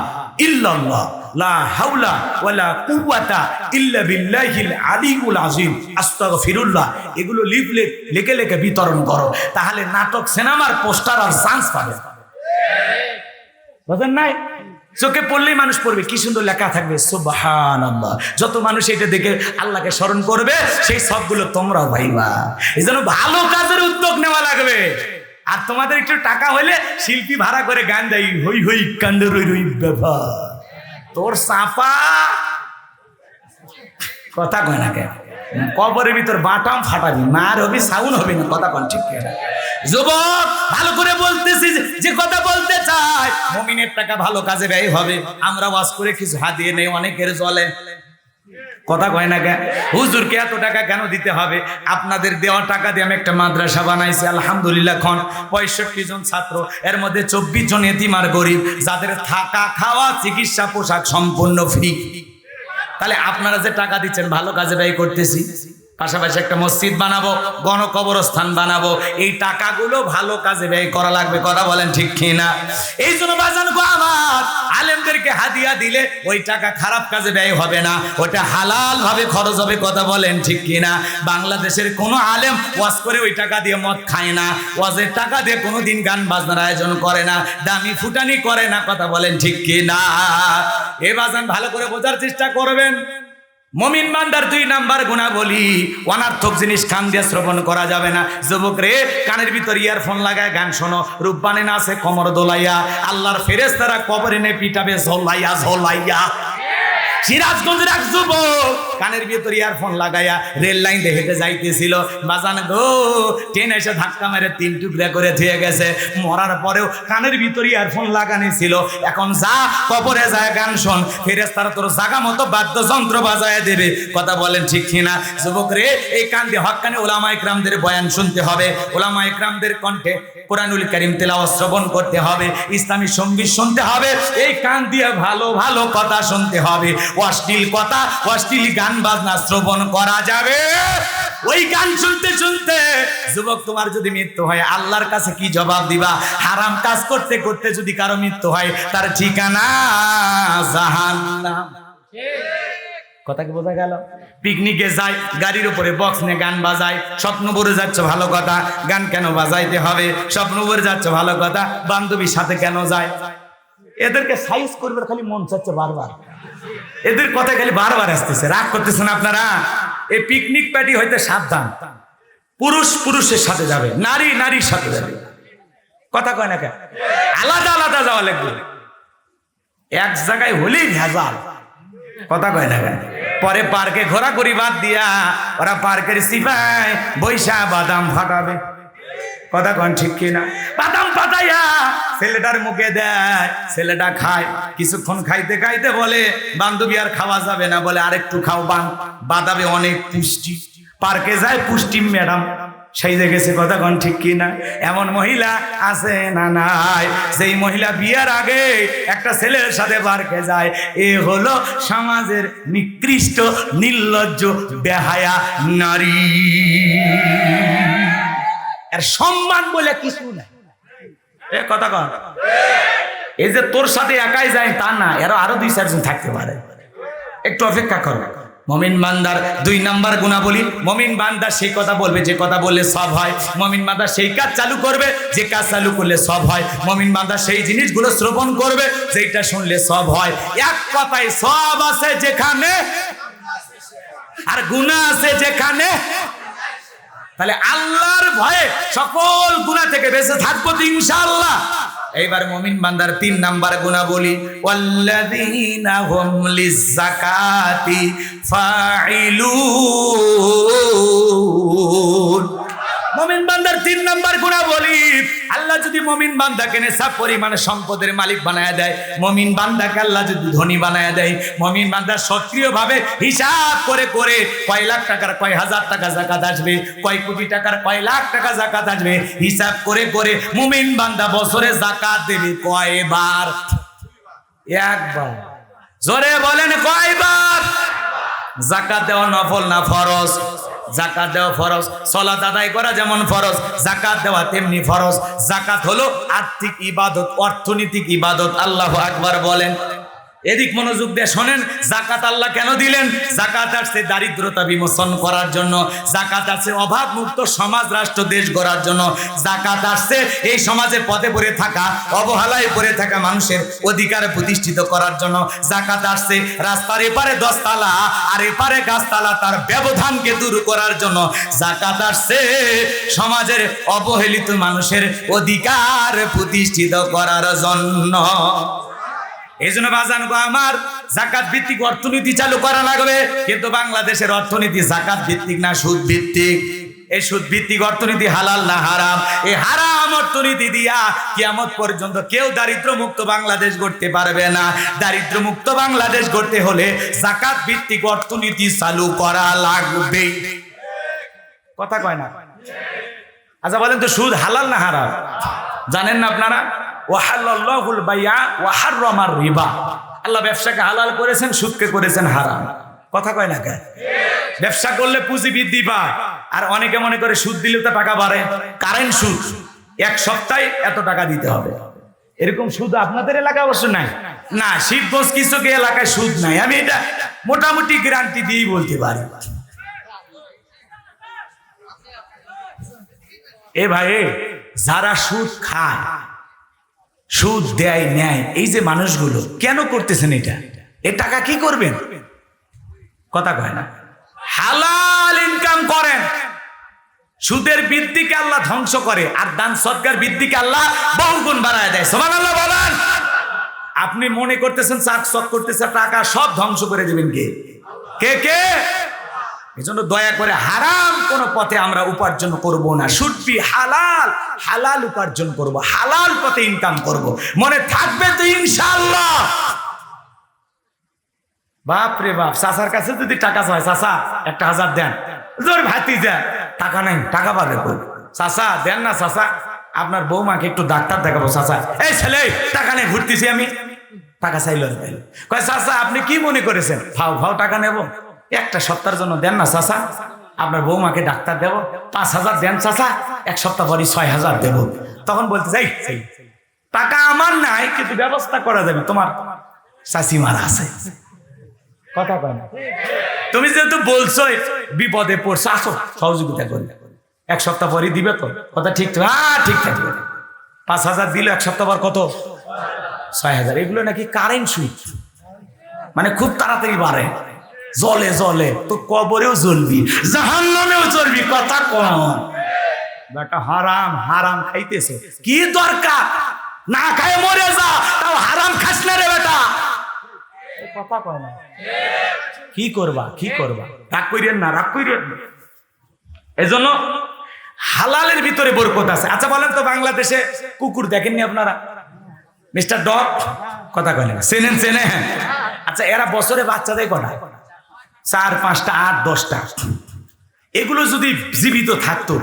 ইল্লাল্লাহ, লা হাওলা ওয়ালা কুওয়াতা ইল্লা বিল্লাহিল আলিয়্যুল আযীম, আস্তাগফিরুল্লাহ। এগুলো লিফলেট লিখে লিখে বিতরণ করো, তাহলে নাটক, সিনেমার পোস্টার আর চান্স পাবে। বুঝেন নাই? চোখে পড়লেই মানুষ পড়বে, কি সুন্দর লেখা থাকবে সুবহানাল্লাহ। যত মানুষ এটা দেখে আল্লাহকে স্মরণ করবে, সেই সবগুলো তোমরাও ভাইবা। এই জন্য ভালো কাজের উদ্যোগ নেওয়া লাগবে। আর তোমাদের একটু টাকা হইলে শিল্পী ভাড়া করে গান দেয়, হই হই কান্দে রই রই ব্যাপার, তোর চাপা, কথা কয় না কেন? কবরের ভিতর বাটাম ফাটাবি, মার হবি, সাউন্ড হবি না, কথা কন ঠিক কিনা? যুবক, ভালো করে বলতেছি, যে কথা বলতে চাই, মুমিনের টাকা ভালো কাজে ব্যয় হবে। আমরা ওয়াজ করে কিছু হাদিয়ে নেই, অনেকের জলে, কথা কয় না কেন? হুজুরকে এত টাকা কেন দিতে হবে? আপনাদের দেওয়া টাকা দিয়ে আমি একটা মাদ্রাসা বানাইছি, আলহামদুলিল্লাহ। এখন 65 জন ছাত্র, এর মধ্যে 24 জন এতিম আর গরিব, যাদের থাকা, খাওয়া, চিকিৎসা, পোশাক সম্পূর্ণ ফ্রি। তাহলে আপনারা যে টাকা দিচ্ছেন, ভালো কাজে ব্যয় করতেছি। পাশাপাশি একটা মসজিদ বানাবো, গণকবরস্থান বানাবো, এই টাকাগুলো ভালো কাজে ব্যয় করা লাগবে, কথা বলেন ঠিক কিনা? এই জন্য বাজান গো আমার, আলেমদেরকে হাদিয়া দিলে ওই টাকা খারাপ কাজে ব্যয় হবে না, ওটা হালাল ভাবে খরচ হবে, কথা বলেন ঠিক কিনা? বাংলাদেশের কোনো আলেম ওয়াজ করে ওই টাকা দিয়ে মদ খায় না, ওয়াজের টাকা দিয়ে কোনোদিন গান বাজনার আয়োজন করে না, দামি ফুটানি করে না, কথা বলেন ঠিক কিনা? এ বাজান ভালো করে বোঝার চেষ্টা করবেন। মুমিন বান্দার 2 নাম্বার গুণাবলী, অনার্থক জিনিস কান দিয়ে শ্রবণ করা যাবে না। যুবক রে, কানের ভিতর ইয়ারফোন লাগায় গান শোনো, রূপবানে নাচে কোমর দোলাইয়া, আল্লাহর ফেরেশতারা কবরে নে পিটাবে ঝোলাইয়া ঝোলাইয়া। সিরাজগঞ্জের এক যুবক কানের ভিতর ইয়ারফোন লাগাইয়া রেল লাইন দিয়ে হেঁটে যাইতেছিল, বাজান গো, ট্রেন এসে ধাক্কা মেরে 3 টুকরা করে ধুয়ে গেছে। মরার পরেও কানের ভিতর ইয়ারফোন লাগানি ছিল। এখন যা, কবরে যায় গান শোন, ফেরেশতারা তোর জাগা মতো বাদ্যযন্ত্র বাজায় দেবে, কথা বলেন ঠিক কিনা? যুবক রে, এই কান দিয়ে হক্কানি ওলামা ইকরামদের বয়ান শুনতে হবে, ওলামা ইকরামদের কণ্ঠে কোরআনুল কারীম তেলাওয়াত শ্রবণ করতে হবে, ইসলামী সঙ্গীত শুনতে হবে, এই কান দিয়ে ভালো ভালো কথা শুনতে হবে। অশ্লীল কথা, অশ্লীল গান বাজনা শ্রবণ করা যাবে? ওই গান শুনতে শুনতে যুবক, তোমার যদি মৃত্যু হয়, আল্লাহর কাছে কি জবাব দিবা? হারাম কাজ করতে করতে যদি কারো মৃত্যু হয়, তার ঠিকানা জাহান্নাম। কথা কি বোঝা গেল? পিকনিকে যায়, গাড়ির উপরে বক্স নিয়ে গান বাজায়, স্বপ্নপুরে যাচ্ছ, ভালো কথা, গান কেন বাজাইতে হবে? স্বপ্নপুরে যাচ্ছ, ভালো কথা, বান্ধবীর সাথে কেন যায়? এদেরকে সাইজ করবে, খালি মন চাচ্ছে বারবার, এদের কথা খালি বারবার আসতেছে। রাগ করতেছেন আপনারা? এই পিকনিক পার্টি হইতে সাবধান। পুরুষ পুরুষের সাথে যাবে, নারী নারীর সাথে যাবে। কথা কয় না কেন? আলাদা আলাদা যাওয়া লাগবে, এক জায়গায় হলেই ভেজাল। কথা কয় না কেন? পরে পার্কে ঘোরাঘুরি বাদ দিয়া ওরা পার্কের সিপাই বৈশা বাদাম ফাটাবে। কথা কন ঠিক কিনা? বাদাম ফাটাইয়া ছেলেটার মুখে দেয়, ছেলেটা খায়। কিছুক্ষণ খাইতে খাইতে বলে বান্ধবী আর খাওয়া যাবে না, বলে আরেকটু খাও, বাদামে অনেক পুষ্টি। পার্কে যায় পুষ্টি ম্যাডাম সেই গেছে। কথা কন ঠিক কিনা? এমন মহিলা আছে না নাই? সেই মহিলা বিয়ের আগে একটা ছেলের সাথে পার্কে যায়। এ হলো সমাজের নিকৃষ্ট নির্লজ্জ বেহায়া নারী। আর সম্মান বলে কিছু নাই। এ কথা কন, এই যে তোর সাথে একাই যায় তা না, এরা আরো 2-4 জন থাকতে পারে। একটু অপেক্ষা করো। মুমিন বান্দার 2 নাম্বার গুণাবলী, মুমিন বান্দা সেই কথা বলবে যে কথা বললে সব হয়। মুমিন বান্দা সেই কাজ চালু করবে যে কাজ চালু করলে সব হয়। মুমিন বান্দা সেই জিনিসগুলো শ্রবণ করবে যেটা শুনলে সব হয়। এক কথায় সব আছে যেখানে আর গুনাহ আছে যেখানে। তাহলে আল্লাহর ভয়ে সকল গুনাহ থেকে বেঁচে থাকবো তো ইনশাআল্লাহ। এইবার মুমিন বান্দার 3 নাম্বার গুণাবলী, ওয়াল্লাযীনা হুম লিয-যাকাতি ফাঈলুন। মুমিন বান্দার 3 নাম্বার গুণাবলী, আল্লাহ যদি মুমিন বান্দাকে নেশাব পরিমাণে সম্পদের মালিক বানায় দেয়, মুমিন বান্দাকে আল্লাহ যদি ধনী বানায় দেয়, মুমিন বান্দা সক্রিয়ভাবে হিসাব করে করে কয় লাখ টাকার কয় হাজার টাকা যাকাত আসবে, কয় কোটি টাকার কয় লাখ টাকা যাকাত আসবে, হিসাব করে করে মুমিন বান্দা বছরে যাকাত দেবে কয়বার? একবার। জোরে বলেন কয়বার? যাকাত দেওয়া নফল না ফরজ? যাকাত দেওয়া ফরজ। সালাত আদায় করা যেমন ফরজ, যাকাত দেওয়া তেমনি ফরজ। যাকাত হলো আর্থিক ইবাদত, অর্থনৈতিক ইবাদত। আল্লাহু আকবার বলেন। এদিক মনোযোগ দিয়ে শোনেন, যাকাত আল্লাহ কেন দিলেন? যাকাত আসছে দারিদ্রতা বিমোচন করার জন্য, যাকাত আসছে অভাব মুক্ত সমাজ রাষ্ট্র দেশ গড়ার জন্য, যাকাত আসছে এই সমাজে পদে পড়ে থাকা অবহেলায় পড়ে থাকা মানুষের অধিকার প্রতিষ্ঠিত করার জন্য, যাকাত আসছে রাস্তার এপারে 10 তালা আর এপারে গাছতলা তার ব্যবধানকে দূর করার জন্য, যাকাত আসছে সমাজের অবহেলিত মানুষের অধিকার প্রতিষ্ঠিত করার জন্য। এই জন্য বাজান গো আমার, যাকাত ভিত্তিক অর্থনীতি চালু করা লাগবে। কিন্তু বাংলাদেশের অর্থনীতি যাকাত ভিত্তিক না, সুদ ভিত্তিক। এই সুদ ভিত্তিক অর্থনীতি হালাল না হারাম? এই হারাম অর্থনীতি দিয়া কিয়ামত পর্যন্ত কেউ দারিদ্র মুক্ত বাংলাদেশ গড়তে পারবে না। দারিদ্র মুক্ত বাংলাদেশ গড়তে হলে যাকাত ভিত্তিক অর্থনীতি চালু করা লাগবে। কথা কয় না? আচ্ছা বলেন তো, সুদ হালাল না হারাম? জানেন না আপনারা? ওয়াহাল্লাল্লাহুল বাইআ ওয়া হাররামার রিবা। আল্লাহ ব্যবসাকে হালাল করেছেন, সুদকে করেছেন হারাম। কথা কয় না কেন? ব্যবসা করলে পুঁজি বৃদ্ধি পায়, আর অনেকে মনে করে সুদ দিলে তো টাকা বাড়ে। কারেন্ট সুদ, 1 সপ্তাহে এত টাকা দিতে হবে, এরকম সুদ আপনাদের এলাকায় অবশ্য নাই না। শিবগঞ্জ কিছু এলাকায় সুদ নাই, আমি এটা মোটামুটি গ্যারান্টি দিয়েই বলতে পারি। এ ভাই, যারা সুদ খায়, সুদ দেয় নেয়, এই যে মানুষগুলো কেন করতেছেন এটা? এই টাকা কি করবেন? কথা কয় না? হালাল ইনকাম করেন। সুদের বৃদ্ধিকে আল্লাহ ধ্বংস করে, আর দান সদকার বৃদ্ধিকে আল্লাহ বহুগুণ বাড়ায় দেয়। সুবহানাল্লাহ বলেন। আপনি মনে করতেছেন চাক চক করতেছে, টাকা সব ধ্বংস করে দিবেন কে? কে কে? এজন্য দয়া করে হারাম কোন পথে আমরা উপার্জন করব না। শুড বি হালাল, হালাল উপার্জন করব, হালাল পথে ইনকাম করব, মনে থাকবে তো ইনশাআল্লাহ। বাপ রে বাপ, চাচার কাছে যদি টাকা চায়, চাচা 1000 দেন, জোর ভাতিজা টাকা নাই, টাকা পাবে কই? চাচা দেন না, চাচা আপনার বৌমাকে একটু ডাক্তার দেখাবো। চাচা, এই ছেলে টাকা নেই, ঘুরতেছি আমি। টাকা চাইল, কয় চাচা আপনি কি মনে করেছেন ফাও ফাও টাকা নেব? 1 সপ্তাহের জন্য দেন না চাচা, আপনার বৌমাকে ডাক্তার দেব। 5000 দেন চাচা, 1 সপ্তাহ পরে 6000 দেব। তখন বলতে যাই টাকা আমার নাই, কিন্তু ব্যবস্থা করা যাবে, তোমার চাচিমার আছে। কথা কয় না? তুমি যেহেতু বলছো বিপদে পড়ছো, আসো সহযোগিতা করি, 1 সপ্তাহ পরে দিবে তো? কথা ঠিক? হ্যাঁ ঠিক থাকবে। 5000 দিল, 1 সপ্তাহ পর কত? 6000। এগুলো নাকি কারেন্ট সুদ, মানে খুব তাড়াতাড়ি বাড়ে। জলে জলে তো কবরেও জ্বলবি, জাহান্নামেও জ্বলবি। কথা কম বেটা, হারাম হারাম খাইতেছে, কি দরকার? না খায় মরে যা, তাও হারাম খাস না রে বেটা। কথা কয় না, কি করবা কি করবা? রাগ করিয়েন না, রাগ করিয়েন না। এজন্য হালালের ভিতরে বরকত আছে। আচ্ছা বলেন তো, বাংলাদেশে কুকুর দেখেননি আপনারা? মিস্টার ডগ, কথা কয় না, চেনেন চেনে? আচ্ছা, এরা বছরে বাচ্চা দেয় কটা? 4, 5টা, 8, 10টা। এগুলো যদি জীবিত থাকতো,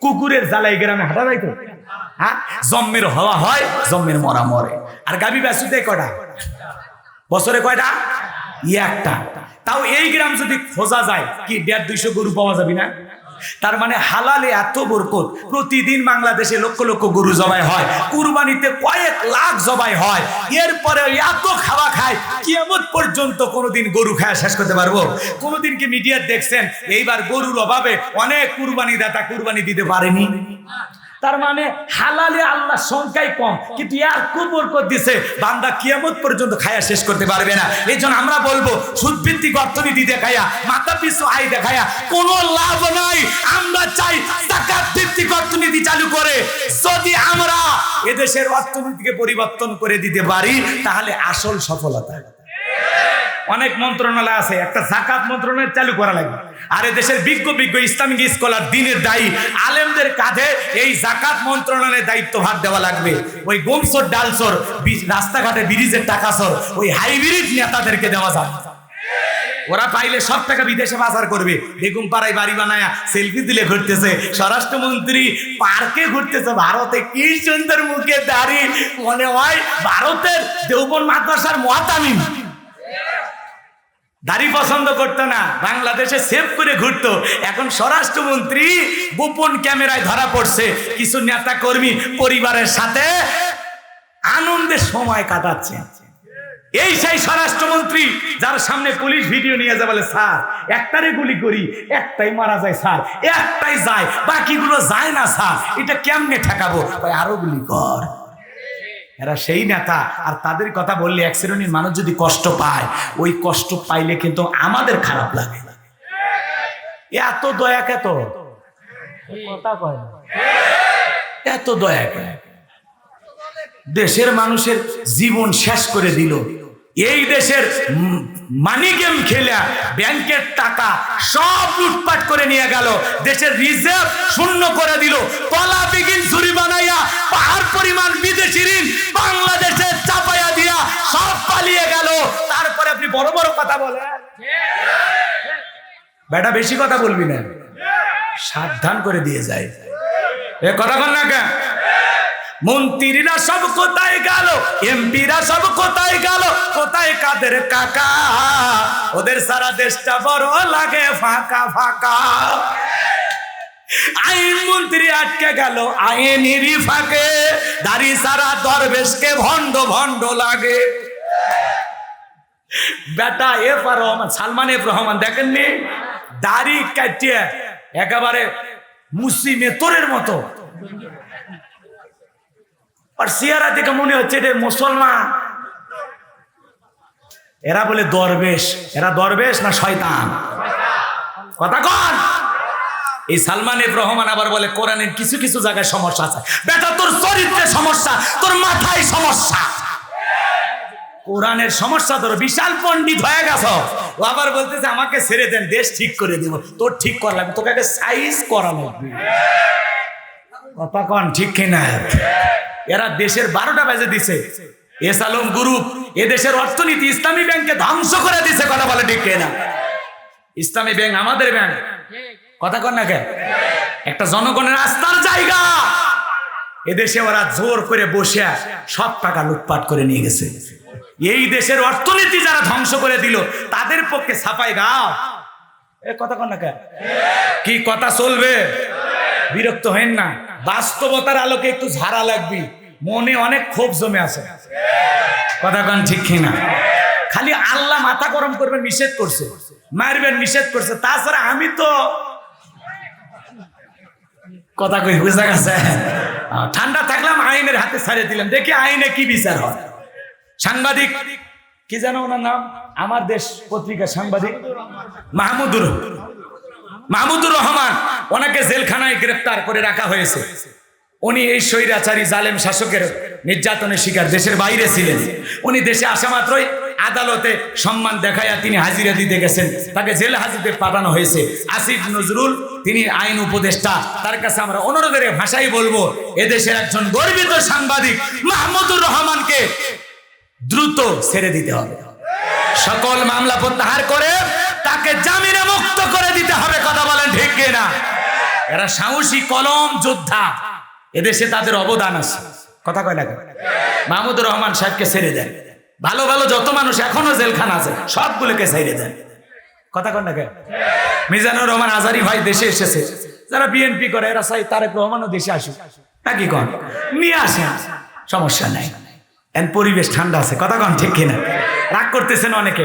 কুকুরের জ্বালাই গ্রামে হাঁটা যাইতো? হ্যাঁ, জম্মের হওয়া হয়, জম্মের মরা মরে। আর গাভী বাছুর দেয় কটা বছরে? কয়টা? একটা। তাও এই গ্রাম যদি খোঁজা যায়, কি 150-200 গরু পাওয়া যাবে না? তার মানে হালালে এত বরকত। প্রতিদিন বাংলাদেশে লক্ষ লক্ষ গরু জবাই হয়, কুরবানিতে কয়েক লাখ জবাই হয়। এরপরে এত খাওয়া খায়, কিয়ামত পর্যন্ত কোনোদিন গরু খাওয়া শেষ করতে পারবো? কোনোদিন কি মিডিয়া দেখছেন এইবার গরুর অভাবে অনেক কুরবানি দাতা কুরবানি দিতে পারেনি? তার মানে হালালে আল্লাহ সংখ্যাই কম, কিন্তু আর খুব বরকত দিছে, বান্দা কিয়ামত পর্যন্ত খায়া শেষ করতে পারবে না। এই জন্য আমরা বলবো, সুদ ভিত্তিক অর্থনীতি দেখায়া, মাথা পিছু আয় দেখায়া কোনো লাভ নাই। আমরা চাই যাকাত ভিত্তিক অর্থনীতি চালু করে যদি আমরা এদেশের অর্থনীতিকে পরিবর্তন করে দিতে পারি, তাহলে আসল সফলতা। অনেক মন্ত্রণালয় আছে, একটা যাকাত মন্ত্রণালয় চালু করা লাগবে। আর দেশের বিজ্ঞ বিজ্ঞ ইসলামিক স্কলার, দিনের দায়ী আলেমদের কাঁধে এই যাকাত মন্ত্রণালয়ের দায়িত্ব ভাগ দেওয়া লাগবে। ওই গোমসর ডালসর, রাস্তাঘাটে ব্রিজের টাকাসর, ওই হাইব্রিড নেতাদেরকে দেওয়া যাবে। ওরা পাইলে সব টাকা বিদেশে বাজার করবে। বেগম পাড়ায় বাড়ি বানায়া সেলফি দিলে ঘুরতেছে, স্বরাষ্ট্রমন্ত্রী পার্কে ঘুরতেছে ভারতে, কি সুন্দর মুখে দাড়ি, মনে হয় ভারতের দেওবন্দ মাদ্রাসার মুআতামিম। দাড়ি পছন্দ করতো না, বাংলাদেশে সেভ করে ঘুরতো। এখন স্বরাষ্ট্রমন্ত্রী গোপন ক্যামেরায় ধরা পড়ছে, কিছু নেতা কর্মী পরিবারের সাথে আনন্দের সময় কাটাচ্ছে। এই সেই স্বরাষ্ট্রমন্ত্রী যার সামনে পুলিশ ভিডিও নিয়ে যায়, বলে স্যার একটারে গুলি করি, একটাই মারা যায় স্যার, একটাই যায়, বাকিগুলো যায় না স্যার, এটা কেমনে ঠেকাবো? আরো গুলি কর। এরা সেই নেতা। আর তাদের কথা বললে এক শ্রেণীর মানুষ যদি কষ্ট পায়, ওই কষ্ট পাইলে কিন্তু আমাদের খারাপ লাগে। এত দয়া কে তো কথা কয় না, এত দয়া কে? দেশের মানুষের জীবন শেষ করে দিল। এই দেশের মানি গেম খেলা ব্যাংকের টাকা সব লুটপাট করে নিয়ে গেল, দেশের রিজার্ভ শূন্য করে দিল, তলা বিগিন ছুরি বানাইয়া পাহাড় পরিমাণ বিদেশি ঋণ বাংলাদেশে চাপাইয়া দিয়া সব পালিয়ে গেল। তারপরে আপনি বড় বড় কথা বলেন? বেটা বেশি কথা বলবি না, সাবধান করে দিয়ে যায়। এ কথা বল না কেন? মন্ত্রীরা সব কোথায় গেল, এমপিরা সব কোথায় গেল, কোথায় কাদের কাকা? ওদের সারা দেশটা বড় লাগে ফাঁকা ফাঁকা। আইন মন্ত্রী আটকে গেল আইনেরই ফাঁকে, দাড়ি সারা দরবেশকে ভণ্ড ভণ্ড লাগে। বেটা এফআর রহমান, সালমান এফ রহমান দেখেননি? দাড়ি কাটিয়ে একেবারে মুসি মেতরের মতো, আর সিয়ারা থেকে মনে হচ্ছে এটা মুসলমান। এরা বলে দরবেশ। এরা দরবেশ না শয়তান? কথা কন। এই সালমান এফ রহমান আবার বলে কোরআনের কিছু কিছু জায়গায় সমস্যা আছে। বেটা তোর চরিত্রে সমস্যা, তোর মাথায় সমস্যা। কোরআনের সমস্যা, তোর বিশাল পণ্ডিত হয়ে গেছ। ও আবার বলতেছে আমাকে ছেড়ে দেন, দেশ ঠিক করে দেব। তোর ঠিক করা লাগবে, তোকে আগে সাইজ করা লাগবে। কথা কন ঠিক কিনা? এরা দেশের 12টা বাজে দিছে। এস আলম গ্রুপ এ দেশের অর্থনীতি ইসলামী ব্যাংকে ধ্বংস করে দিছে। কথা বলে ঠিক কিনা? ইসলামী ব্যাংক আমাদের ব্যাংক। কথা কন না কেন? একটা জনগণের আস্থার জায়গা। এদেশে ওরা জোর করে বসে সব টাকা লুটপাট করে নিয়ে গেছে। এই দেশের অর্থনীতি যারা ধ্বংস করে দিল, তাদের পক্ষে ছাপাই গাও। এ কথা কন না কেন? কি কথা চলবে? বিরক্ত হেন না, বাস্তবতার আলোকে একটু ঝাড়া লাগবে। মনে অনেক ক্ষোভ জমে আছে। কথা কন ঠিক কিনা? খালি আল্লাহ মাথা গরম করবেন নিষেধ করছে, মারবেন নিষেধ করছে, তাছাড়া আমি তো কথা কই বুঝা গেছে। ঠান্ডা থাকলাম, আইনের হাতে ছাড়িয়ে দিলাম, দেখি আইনে কি বিচার হয়। সাংবাদিক কি জানো ওনার নাম? আমার দেশ পত্রিকা সাংবাদিক মাহমুদুর রহমান। ওনাকে জেলখানায় গ্রেফতার করে রাখা হয়েছে। উনি এই স্বৈরাচারী জালেম শাসকের নির্যাতনের শিকার, দেশের বাইরে ছিলেন। উনি দেশে আসা মাত্রই আদালতে সম্মান দেখাইয়া তিনি হাজিরা দিতে গেছেন, তাকে জেল হাজতে পাঠানো হয়েছে। আসিফ নজরুল, তিনি আইন উপদেষ্টা, তার কাছে আমরা অনুরোধের ভাষাই বলবো, এদেশের একজন গর্বিত সাংবাদিক মাহমুদুর রহমানকে দ্রুত ছেড়ে দিতে হবে। সকল মামলা প্রত্যাহার করে তাকে জামিনে মুক্ত করে দিতে হবে। কথা বলেন ঠিক কিনা? এরা সাহসী কলম যোদ্ধা, এদেশে তাদের অবদান আছে। কথা কয় না? মাহমুদুর রহমান সাহেবকে ছেড়ে দেন। ভালো ভালো যত মানুষ এখনো জেলখানা আছে সবগুলোকে ছেড়ে দেন। কথা কয় না? মিজানুর রহমান আজারি ভাই দেশে এসেছে, যারা বিএনপি করে এরা চাই তারেক রহমানও দেশে আসুক, নাকি কন? নিয়ে আসেন, সমস্যা নাই। এন পরিবেশ ঠান্ডা আছে। কথা কন ঠিক কিনা? রাগ করতেছেন অনেকে।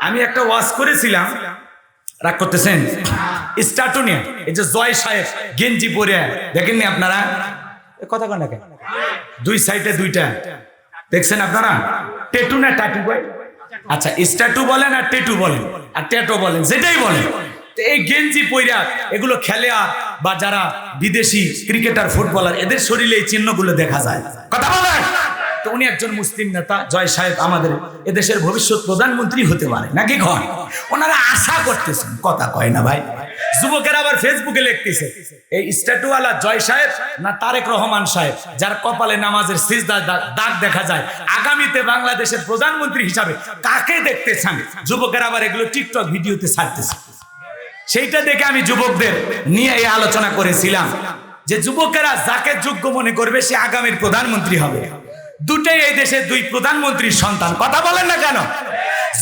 আমি একটা ওয়াজ করেছিলাম, রাগ করতেছেন? স্ট্যাটু নিয়ে, এই যে জয় সাহেব গেঞ্জি পরে, দেখেননি আপনারা? কথা কন না? দুই সাইডে দুইটা দেখছেন আপনারা? টেটু না টাটু? আচ্ছা, স্ট্যাটু বলেন আর টেটু বলেন আর ট্যাটু বলেন, যেটাই বলেন। এই গেঞ্জি পইরা এগুলো খেলে, বা যারা বিদেশি ক্রিকেটার ফুটবলার, এদের শরীরে এই চিহ্নগুলো দেখা যায়। কথা বলেন? তো উনি একজন মুসলিম নেতা, জয় সাহেব আমাদের এদেশের ভবিষ্যৎ প্রধানমন্ত্রী হতে পারে, নাকি ঘর? ওনারা আশা করতেছেন। কথা কয় না ভাই? যুবকেরা আবার ফেসবুকে লিখতেছে, এই স্ট্যাটুওয়ালা জয় সাহেব না তারেক রহমান সাহেব, যার কপালে নামাজের সিজদার দাগ দেখা যায়, আগামীতে বাংলাদেশের প্রধানমন্ত্রী হিসাবে কাকে দেখতে চান? যুবকেরা আবার এগুলো টিকটক ভিডিওতে ছাড়তেছে। সেইটা দেখে আমি যুবকদের নিয়ে এই আলোচনা করেছিলাম যে যুবকেরা যাকে যোগ্য মনে করবে সে আগামীর প্রধানমন্ত্রী হবে। দুটাই এই দেশের দুই প্রধানমন্ত্রীর সন্তান। কথা বলেন না কেন?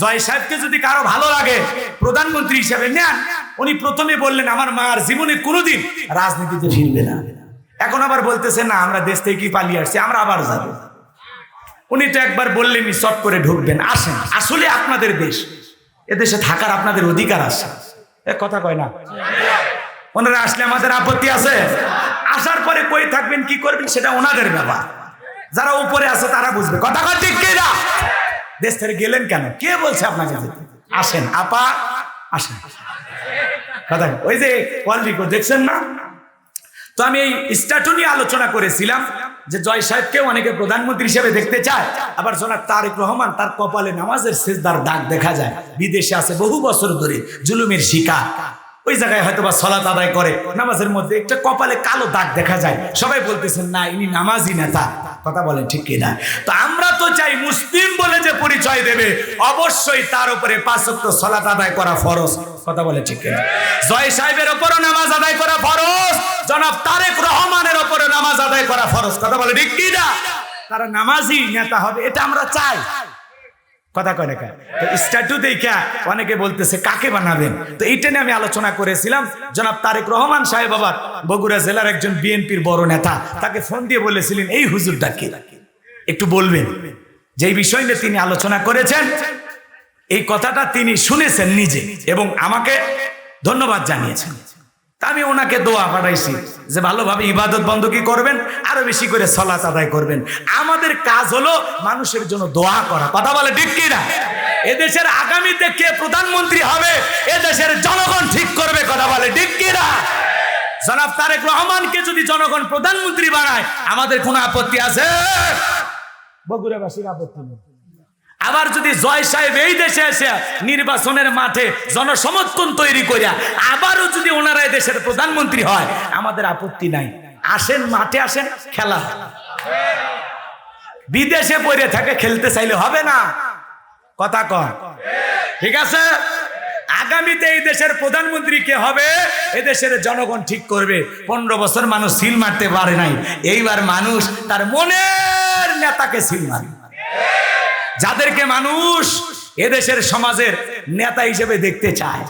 জয় সাহেবকে যদি কারো ভালো লাগে প্রধানমন্ত্রী হিসেবে নেন। উনি প্রথমে বললেন আমার মা আর জীবনে কোনোদিন রাজনীতিতে ফিরবে না। এখন আবার বলতেছে না, আমরা দেশ থেকে পালিয়ে আসছি, আমরা আবার যাব। উনি তো একবার বললেনই চট করে ঢুকবেন। আসেন, আসলে আপনাদের দেশ, এদেশে থাকার আপনাদের অধিকার আছে। কথা কয় না? ওনারা আসলে আমাদের আপত্তি আছে? আসার পরে কই থাকবেন, কি করবেন, সেটা ওনাদের ব্যাপার। যারা উপরে আছে তারা বুঝবে। কথা কয় ঠিক কিনা? দেশ থেকে গেলেন কেন? কে বলছে আপনাকে যেতে? আসেন আপা, আসেন। কথা ওই যে ওয়ালভিকো দেখছেন না? তো আমি এই স্ট্যাটু নিয়ে আলোচনা করেছিলাম যে জয় সাহেবকে অনেকে প্রধানমন্ত্রী হিসেবে দেখতে চায়, আবার জনাব তারেক রহমান, তার কপালে নামাজের সিজদার দাগ দেখা যায়, বিদেশে আছে বহু বছর ধরে, জুলুমের শিকার। ওই জায়গায় হয়তো বা সালাত আদায় করে, নামাজের মধ্যে একটা কপালে কালো দাগ দেখা যায়। সবাই বলতেছেন না ইনি নামাজি নেতা। কথা বলেন ঠিক কিনা? তো আমরা তো চাই মুসলিম বলে যে পরিচয় দেবে, অবশ্যই তার উপরে 5 ওয়াক্ত সালাত আদায় করা ফরজ। কথা বলেন ঠিক কিনা? জয় সাহেবের উপরও নামাজ আদায় করা ফরজ, জনাব তারেক রহমানের উপরে নামাজ আদায় করা ফরজ। কথা বলেন ঠিক কিনা? তারা নামাজি নেতা হবে, এটা আমরা চাই। কথা কয় না? তো স্ট্যাটু দেখা অনেকে বলতেছে কাকে বানাবেন? তো এইটা নিয়ে আমি আলোচনা করেছিলাম। জনাব তারেক রহমান সাহেব আবার বগুড়া জেলার একজন বিএনপির বড় নেতা, তাকে ফোন দিয়ে বলেছিলেন এই হুজুরটাকে একটু বলবেন, যেই বিষয় নিয়ে তিনি আলোচনা করেছেন এই কথাটা তিনি শুনেছেন নিজে এবং আমাকে ধন্যবাদ জানিয়েছেন। তা আমি ওনাকে দোয়া পাঠাইছি যে ভালোভাবে ইবাদত বন্দী করবেন, আরো বেশি করে সালাত আদায় করবেন। আমাদের কাজ হলো মানুষের জন্য দোয়া করা। কথা বলে ঠিক কিনা? এদেশের আগামীতে কে প্রধানমন্ত্রী হবে এদেশের জনগণ ঠিক করবে। কথা বলে ঠিক কিনা? জনাব তারেক রহমানকে যদি জনগণ প্রধানমন্ত্রী বানায় আমাদের কোনো আপত্তি আছে? বগুড়াবাসীর আপত্তি নেই। আবার যদি জয় সাহেব এই দেশে এসে নির্বাচনের মাঠে জনসমর্থন তৈরি করিয়া আবারও যদি ওনারা দেশের প্রধানমন্ত্রী হয় আমাদের আপত্তি নাই। আসেন, মাঠে আসেন, খেলা। বিদেশে পড়ে থাকে, খেলতে চাইলে হবে না। কথা কয় ঠিক আছে? আগামীতে এই দেশের প্রধানমন্ত্রী কে হবে এদেশের জনগণ ঠিক করবে। 15 বছর মানুষ সিল মারতে পারে নাই, এইবার মানুষ তার মনের নেতাকে সিল মারবে। যাদেরকে মানুষ এদেশের সমাজের নেতা হিসেবে দেখতে চায়,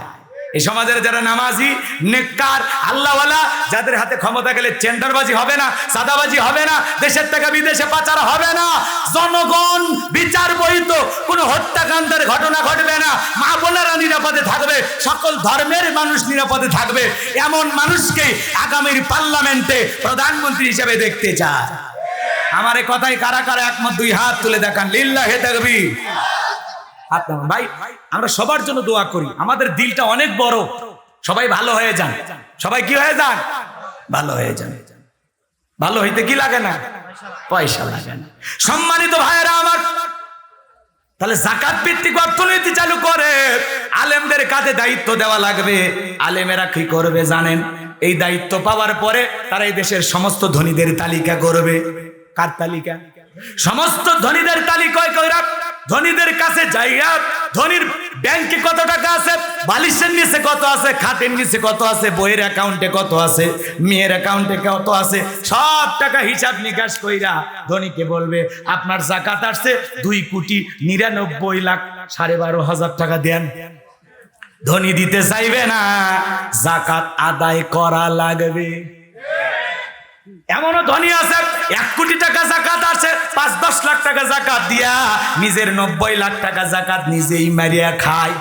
এই সমাজের যারা নামাজি, নেককার, আল্লাহওয়ালা, যাদের হাতে ক্ষমতা গেলে চেন্ডারবাজি হবে না, সাদাবাজি হবে না, দেশের টাকা বিদেশে পাচার হবে না, জনগণ বিচার বহিত কোনো হত্যাকাণ্ডের ঘটনা ঘটবে না, মা বোনেরা নিরাপদে থাকবে, সকল ধর্মের মানুষ নিরাপদে থাকবে, এমন মানুষকে আগামীর পার্লামেন্টে প্রধানমন্ত্রী হিসেবে দেখতে চায়। আমার এই কথায় কারা কারা একমত? 2 হাত তুলে দেখান। লিল্লাহে তাকবীর। হাত নামান। ভাই আমরা সবার জন্য দোয়া করি, আমাদের দিলটা অনেক বড়, সবাই ভালো হয়ে যান, সবাই কি হয়ে যান, ভালো হয়ে যান। ভালো হইতে কি লাগে না, পয়সা লাগে না। সম্মানিত ভাইয়েরা আমার, তাহলে যাকাত ভিত্তিক অর্থনীতি চালু করে আলেমদের কাঁধে দায়িত্ব দেওয়া লাগবে। আলেমেরা কি করবে জানেন? এই দায়িত্ব পাওয়ার পরে তারা এই দেশের সমস্ত ধনীদের তালিকা করবে। কার তালিকা? সমস্ত ধনীদের তালিকা কইরা ধনীদের কাছে যাইয়া ধনীর ব্যাংকে কত টাকা আছে, বালিশের নিচে কত আছে, খাটের নিচে কত আছে, বইয়ের অ্যাকাউন্টে কত আছে, মেয়ের অ্যাকাউন্টে কত আছে, সব টাকা হিসাব নিকাশ কইরা ধনীকে বলবে আপনার যাকাত আসছে 2,99,12,500 টাকা দেন। ধনী দিতে চাইবে না, যাকাত আদায় করা লাগবে। এমনও ধনী আছে 1 কোটি টাকা যাকাত আছে, 5-10 লাখ টাকা যাকাত দিয়া নিজের 90 লাখ টাকা যাকাত নিজেই মারিয়া খায়।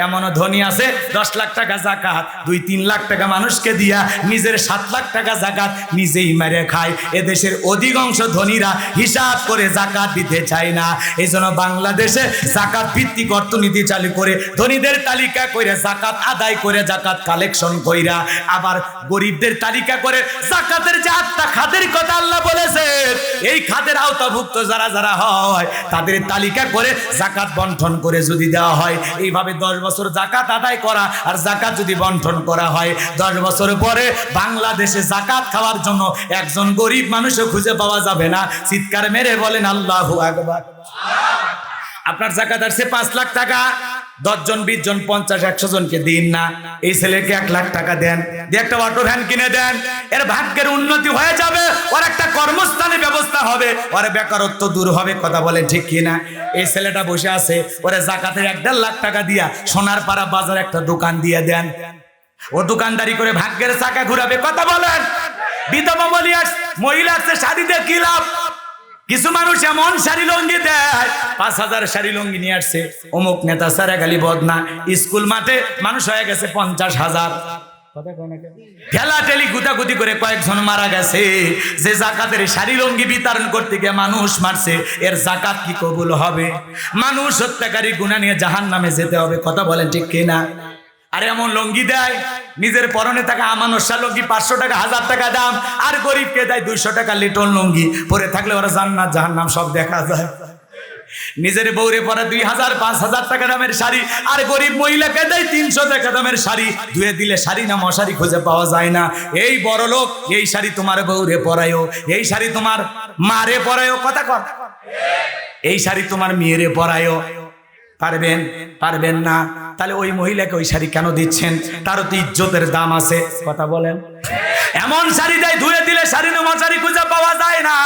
এমনও ধনী আছে 10 লাখ টাকা যাকাত 2-3 লাখ টাকা মানুষকে দিয়া নিজের 7 লাখ টাকা যাকাত নিজেই মারিয়া খায়। এদেশের অধিকাংশ ধনীরা হিসাব করে যাকাত দিতে চায় না। এই জন্য বাংলাদেশে যাকাত ভিত্তিক অর্থনীতি চালু করে ধনীদের তালিকা করে যাকাত আদায় করে যাকাত কালেকশন কইরা আবার গরিবদের তালিকা করে যাকাতের যে 8টা খাতের কথা আল্লাহ বলেছেন, এই খাতের আওতাভুক্ত যারা যারা হয় তাদের তালিকা করে যাকাত বন্টন করে যদি দেওয়া হয়, এইভাবে 10 বছর যাকাত আদায় করা আর যাকাত যদি বন্টন করা হয়, 10 বছর পরে বাংলাদেশে যাকাত খাওয়ার জন্য একজন গরিব মানুষও খুঁজে পাওয়া যাবে না। চিৎকার মেরে বলেন আল্লাহু আকবার। আপনার যাকাত আসছে 5 লাখ টাকা, 10 জন 20 জন 50 100 জনকে দিন না, এই ছেলেকে 1 লাখ টাকা দেন, দিয়ে একটা অটো ভ্যান কিনে দেন, এর ভাগ্যের উন্নতি হয়ে যাবে, ওর একটা কর্মস্থানের ব্যবস্থা হবে, ওর বেকারত্ব দূর হবে। কথা বলেন ঠিক কিনা? এই ছেলেটা বসে আছে, ওরে যাকাতের 1.5 লাখ টাকা দিয়া সোনার পাড়া বাজার একটা দোকান দিয়ে দেন, ও দোকানদারি করে ভাগ্যের চাকা ঘুরাবে। কথা বলেন। বিধবা মহিলা আছে, শাড়ি দিয়ে কি লাভ? কিছু মানুষ এমন শাড়ি লঙ্গি দেয়, 5,000 শাড়ি লঙ্গি নিয়ে আসছে, অমুক নেতা সারাগালি বদনা, স্কুল মাঠে মানুষ হয়ে গেছে 50,000। ঠেলাঠেলি গুতাগুতি করে কয়েকজন মারা গেছে। যে যাকাতের শাড়ি লঙ্গি বিতরণ করতে গিয়ে মানুষ মারছে, এর যাকাত কি কবুল হবে? মানুষ হত্যাকারী গুনাহ নিয়ে জাহান্নামে যেতে হবে। কথা বলেন ঠিক কিনা? আরে এমন লঙ্গি দেয়, নিজের পরনে থাকা আমানসা লঙ্গি 500 টাকা 1000 টাকা দাম, আর গরিবকে দেয় 200 টাকা লিটন লঙ্গি, পরে থাকলে ওরা জান্নাত জাহান্নাম সব দেখা যায়। নিজের বউরে পরে 2,000-5,000 টাকা দামের শাড়ি, আর গরিব মহিলাকে দেয় 300 টাকা দামের শাড়ি, ধুয়ে দিলে শাড়ি না মশারি খুঁজে পাওয়া যায় না। এই বড় লোক এই শাড়ি তোমার বউরে পরায়ও, এই শাড়ি তোমার মারে পরায়ও। কথা কর। এই শাড়ি তোমার মেয়েরে পরায়ও। পারবেন? পারবেন না। তাহলে ওই মহিলাকে ওই শাড়ি কেন দিচ্ছেন? তারও তো ইজ্জতের দাম আছে। কথা বলেন। এমন শাড়ি দেয় ধুয়ে দিলে শাড়ি না মশারি খুঁজে পাওয়া যায় না।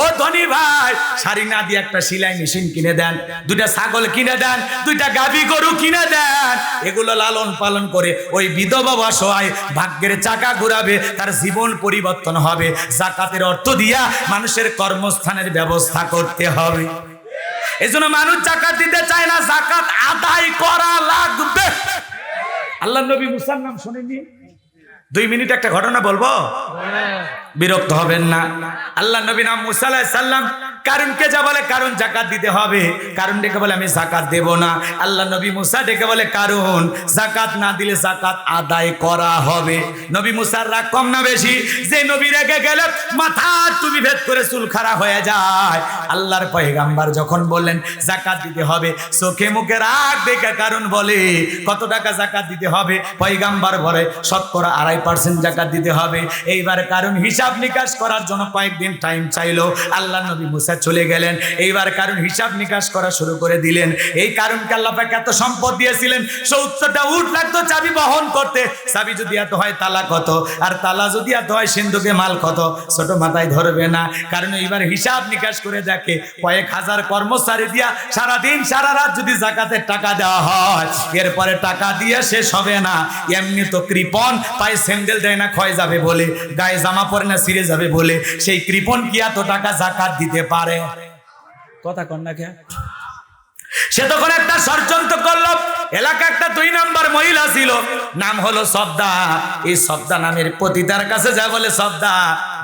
ও ধনী ভাই, শাড়ি না দিয়ে একটা সেলাই মেশিন কিনে দেন, 2টা ছাগল কিনে দেন, 2টা গাভী গরু কিনে দেন, এগুলো লালন পালন করে ওই বিধবা অসহায় ভাগ্যের চাকা ঘুরাবে, তার জীবন পরিবর্তন হবে। যাকাতের অর্থ দিয়া মানুষের কর্মস্থানের ব্যবস্থা করতে হবে। এজন্য মানুষ যাকাত দিতে চায় না, যাকাত আদায় করা লাগবে। আল্লাহর নবী মুসার নাম শুনেননি? 2 মিনিট একটা ঘটনা বলবো, বিরক্ত হবেন না। আল্লাহর নবী নাম মুসা আলাইহিস সালাম কারুনকে যা বলে, কারুন যাকাত দিতে হবে। কারুন ডেকে বলে আমি যাকাত দেব না। আল্লাহ নবী মুসা ডেকে বলে কারুন যাকাত না দিলে যাকাত আদায় করা হবে। নবী মুসার রাগ কম না বেশি? যে নবী রেগে গেলে মাথা টুপি ভেদ করে চুল খাড়া হয়ে যায়। আল্লাহর পয়গাম্বার যখন বললেন যাকাত দিতে হবে, চোখে মুখে রাগ দেখে কারুন বলে কত টাকা যাকাত দিতে হবে? পয়গাম্বার বলে 2.5% যাকাত দিতে হবে। এইবার কারুন হিসাব নিকাশ করার জন্য কয়েকদিন টাইম চাইলো। আল্লাহ নবী মুসা চলে গেলেন। এইবার কারুন হিসাব নিকাশ করা শুরু করে দিলেন। এই কারুনকে আল্লাহ পাক এত সম্পদ দিয়েছিলেন, 70টা উট লাগতো চাবি বহন করতে। চাবি যদি এত হয় তালা কত, আর তালা যদি এত হয় সিন্ধুকে মাল কত? ছোট মাথায় ধরবে না। কারণ এইবার হিসাব নিকাশ করে দেখে কয়েক হাজার কর্মচারী দিয়া সারাদিন সারা রাত যদি যাকাতের টাকা দেওয়া হয়, এরপরে টাকা দিয়ে শেষ হবে না। এমনি তো কৃপণ, পায়ে স্যান্ডেল দেয় না ক্ষয় যাবে বলে, গায়ে জামা পরে না ছিঁড়ে যাবে বলে, সেই কৃপণ কি এত টাকা যাকাত দিতে পারে? কথা কন না কে? সে তখন একটা ষড়যন্ত্র করলো। এলাকা একটা 2 নাম্বার মহিলা ছিল, নাম হলো সবদা। এই সবদা নামের পতিতার কাছে যা বলে, সবদা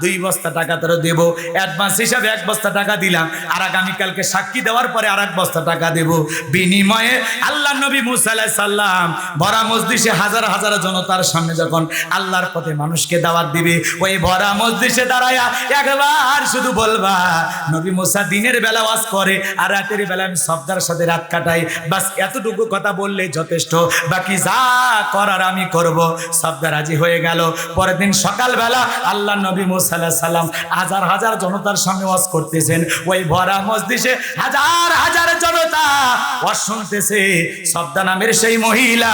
2 বস্তা টাকা তোর দেব, অ্যাডভান্স হিসাবে 1 বস্তা টাকা দিলাম, আর আগামীকালকে সাক্ষী দেওয়ার পরে আর 1 বস্তা টাকা দেব। বিনিময়ে আল্লাহ নবী মুসা আলাইহিস সালাম ভরা মজলিসে হাজার হাজার জনতার সামনে যখন আল্লাহর পথে মানুষকে দাওয়াত দিবে, ওই ভরা মজলিসে দাঁড়ায়া একবার শুধু বলবা, নবী মুসা দিনের বেলা ওয়াজ করে আর রাতের বেলা আমি সবদার সাথে রাত কাটাই, বাস এতটুকু কথা বললে যথেষ্ট, বাকি যা করার আমি করব। সবদা রাজি হয়ে গেল। পরের দিন সকালবেলা আল্লাহ নবী মুসা আলাইহিস সালাম হাজার হাজার জনতার সামনে ওয়াজ করতেছেন, ওই ভরা মজলিসে হাজার হাজার জনতা ওয়াজ শুনতেছে। সবদা নামের সেই মহিলা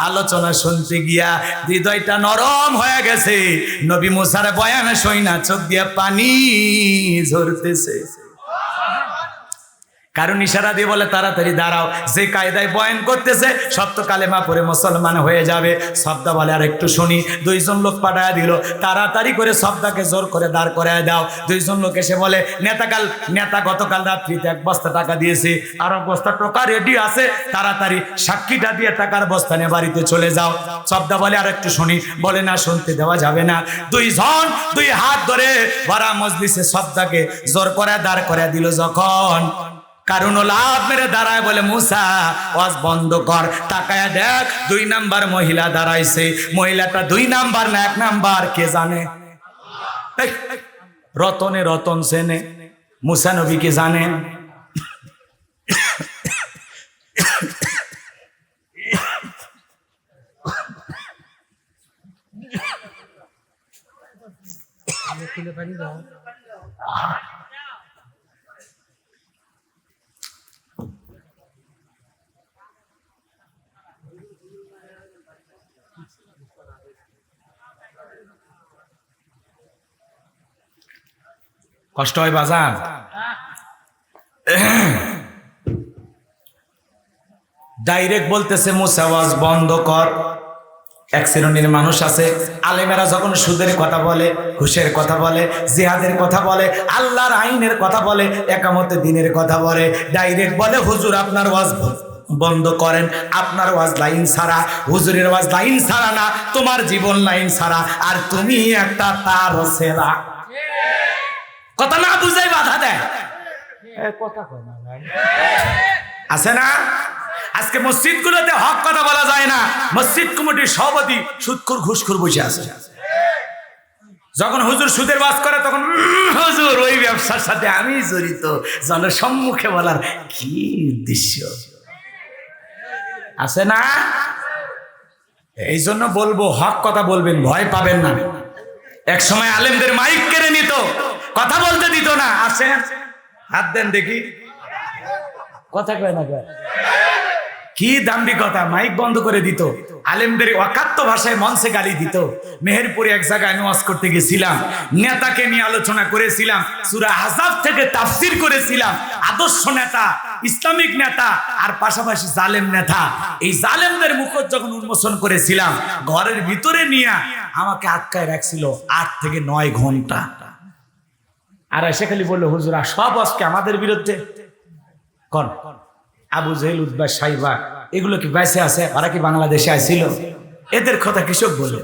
আলোচনা শুনতে গিয়া হৃদয়টা নরম হয়ে গেছে, নবী মুসার বয়ান শুইনা চোখ দিয়ে পানি ঝরতেছে। কারণ ইশারা দিয়ে বলে তাড়াতাড়ি দাঁড়াও, যে কায়দায় বয়ান করতেছে সব তো কালেমা পড়ে মুসলমান হয়ে যাবে। সবদা বলে আর একটু শুনি। 2 জন লোক পাঠায় দিল, তাড়াতাড়ি করে সবদাকে জোর করে দাঁড় করায় দাও। 2 জন লোক এসে বলে নেতা গতকাল রাত্রিতে 1 বস্তা টাকা দিয়েছে, আর 1 বস্তা টাকা রেডি আছে, তাড়াতাড়ি সাক্ষীটা দিয়ে টাকার বস্তা নিয়ে বাড়িতে চলে যাও। সবদা বলে আর একটু শুনি, বলে না শুনতে দেওয়া যাবে না। 2 জন 2 হাত ধরে ভরা মজলিসে সবদাকে জোর করে দাঁড় করায় দিল। যখন কারণ লাভ মেরে দাঁড়ায় বলে মুসা ওয়াজ বন্ধ কর, তাকায় দেখ 2 নাম্বার মহিলা দাঁড়াইছে। মহিলাটা 2 নাম্বার না 1 নাম্বার কে জানে? রতনে রতন সেনে মুসা নবী কে জানে? কষ্ট হয় বাজার। ডাইরেক্ট বলতেছে মুসা ওয়াজ বন্ধ কর। এক শ্রেণীর মানুষ আছে, আলেমেরা যখন সুদের কথা বলে, ঘুষের কথা বলে, জিহাদের কথা বলে, আল্লাহর আইনের কথা বলে, একামতে দিনের কথা বলে, ডাইরেক্ট বলে হুজুর আপনার ওয়াজ বন্ধ করেন, আপনার ওয়াজ লাইন ছাড়া, হুজুরের ওয়াজ লাইন ছাড়া না, তোমার জীবন লাইন ছাড়া, আর তুমি একটা তার সেরা। কথা না বুঝাই বাধা দেয়। কথা কয় না ভাই, আছে না? আজকে মসজিদগুলোতে হক কথা বলা যায় না। মসজিদ কমিটির সভাপতি সুদখোর ঘুষখোর বসে আছে। যখন হুজুর সুদের ওয়াজ করে তখন হুজুর ওই ব্যবসার সাথে আমি জড়িত, জনসম্মুখে বলার কি উদ্দেশ্য, আছে না? এই জন্য বলবো হক কথা বলবেন, ভয় পাবেন না। এক সময় আলেমদের মাইক কেড়ে নিত, কথা বলতে দিত না। আসেন হাত দেন দেখি, কথা কয় না কয়? কি দাম্ভিকতা, মাইক বন্ধ করে দিত। আলেমদের অকাত্য ভাষায় মঞ্চে গালি দিত। মেহেরপুরে এক জায়গায় আমি ওয়াজ করতে গেছিলাম, নেতাকে নিয়ে আলোচনা করেছিলাম, সূরা আহজাব থেকে তাফসীর করেছিলাম। আদর্শ নেতা, ইসলামিক নেতা, আর পাশাপাশি জালেম নেতা। এই জালেমদের মুখোশ যখন উন্মোচন করেছিলাম, ঘরের ভিতরে নিয়ে আমাকে আটকায় রাখছিল 8 থেকে 9 ঘন্টা। আর এসে খালি বললো হুজুর সব আজকে আমাদের বিরুদ্ধে। কোন আবু জেহেল, উতবা, সাইবা এগুলো কি বেঁচে আছে? ওরা কি বাংলাদেশে আসছিল? এদের কথা কৃষক বলে।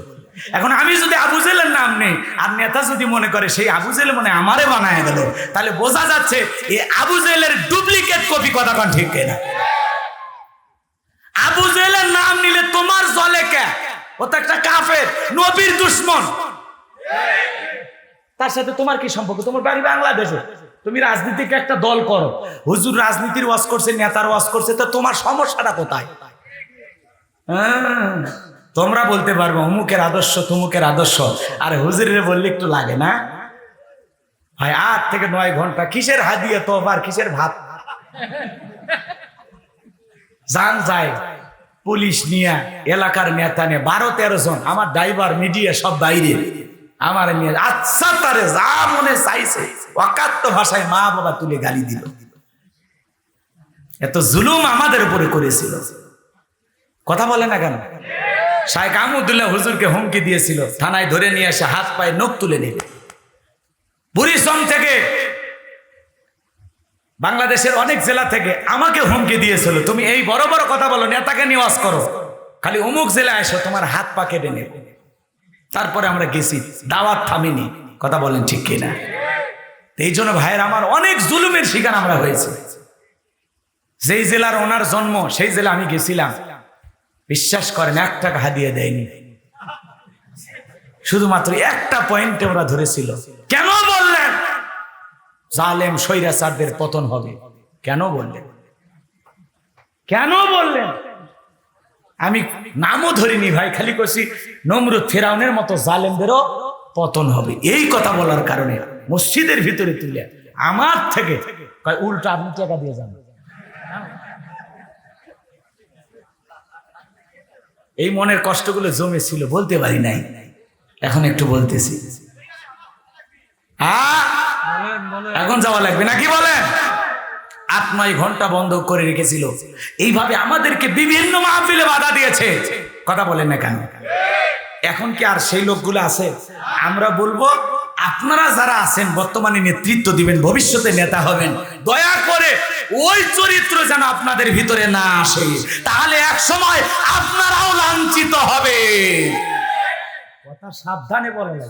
এখন আমি যদি আবু জেহেলের নাম নেই, আর নেতা যদি মনে করে সেই আবু জেহেল মনে আমারে বানায় গেল, তাহলে বোঝা যাচ্ছে এই আবু জেহেলের ডুপ্লিকেট কপি। কথা কন ঠিক কিনা? আবু জেহেলের নাম নিলে তোমার জলে কে? ও তো একটা কাফের, নবীর দুশমন। তার সাথে তোমার কি সম্পর্ক? তোমার বাড়ি বাংলাদেশে, তুমি রাজনীতিকে একটা দল করো। হুজুর রাজনীতির ওয়াজ করছে, নেতার ওয়াজ করছে, তো তোমার সমস্যাটা কোথায়? তোমরা বলতে পারবো অমুকের আদর্শ তমুকের আদর্শ, আর হুজুরের বললে একটু লাগে না ভাই? 8 থেকে 9 ঘন্টা কিসের হাদিয়া তো, আর কিসের ভাত? জান যায় পুলিশ নিয়ে, এলাকার নেতা নিয়ে 12-13 জন, আমার ড্রাইভার, মিডিয়া সব বাইরে, আমার নিয়ে আচ্ছা তারে যা মনে চাইছে অকাত্য ভাষায় মা বাবা তুলে গালি দিল। এত জুলুম আমাদের উপরে করেছিল। কথা বলে না কেন? শাইখ আহমদুল্লাহ হুজুরকে হুমকি দিয়েছিল, থানায় ধরে নিয়ে এসে হাত পায়ে নখ তুলে নেবে। বুড়িসম থেকে, বাংলাদেশের অনেক জেলা থেকে আমাকে হুমকি দিয়েছিল, তুমি এই বড় বড় কথা বলো, নেতাকে নিয়ে ওয়াজ করো, খালি অমুক জেলায় এসো, তোমার হাত পা কেটে নেবে। তারপরে আমরা গেছি, দাওয়াত থামিনি, কথা বলেন ঠিক কিনা? এই জন্য ভাইয়ের আমার অনেক জুলুমের শিকার আমরা হয়েছি। যেই জেলার ওনার জন্ম সেই জেলা আমি গেছিলাম, বিশ্বাস করেন 1 টাকা হাদিয়া দেয়নি, শুধুমাত্র একটা পয়েন্টে ওরা ধরেছিল। কেন বললেন জালেম স্বৈরাচারদের পতন হবে? কেন বললেন? কেন বললেন? আমি নামও ধরিনি ভাই, খালি করছি নমরুদ ফেরাউনের মতো জালেমদেরও পতন হবে। এই কথা বলার কারণে মসজিদের ভিতরে তুলে আমার থেকে উল্টা আপনি টাকা দিয়ে যান। এই মনের কষ্টগুলো জমেছিল, বলতে পারি নাই, এখন একটু বলতেছি। এখন যাওয়া লাগবে নাকি বলেন? 8-9 ঘন্টা বন্ধ করে রেখেছিল। এইভাবে আমাদেরকে বিভিন্ন মাহফিলে বাধা দিয়েছে। কথা বলেন না কেন? এখন কি আর সেই লোকগুলো আছে? আমরা বলবো আপনারা যারা আছেন বর্তমানে নেতৃত্ব দিবেন, ভবিষ্যতে নেতা হবেন, দয়া করে ওই চরিত্র যেন আপনাদের ভিতরে না আসে, তাহলে এক সময় আপনারাও লাঞ্ছিত হবে। কথা সাবধানে বলা লাগে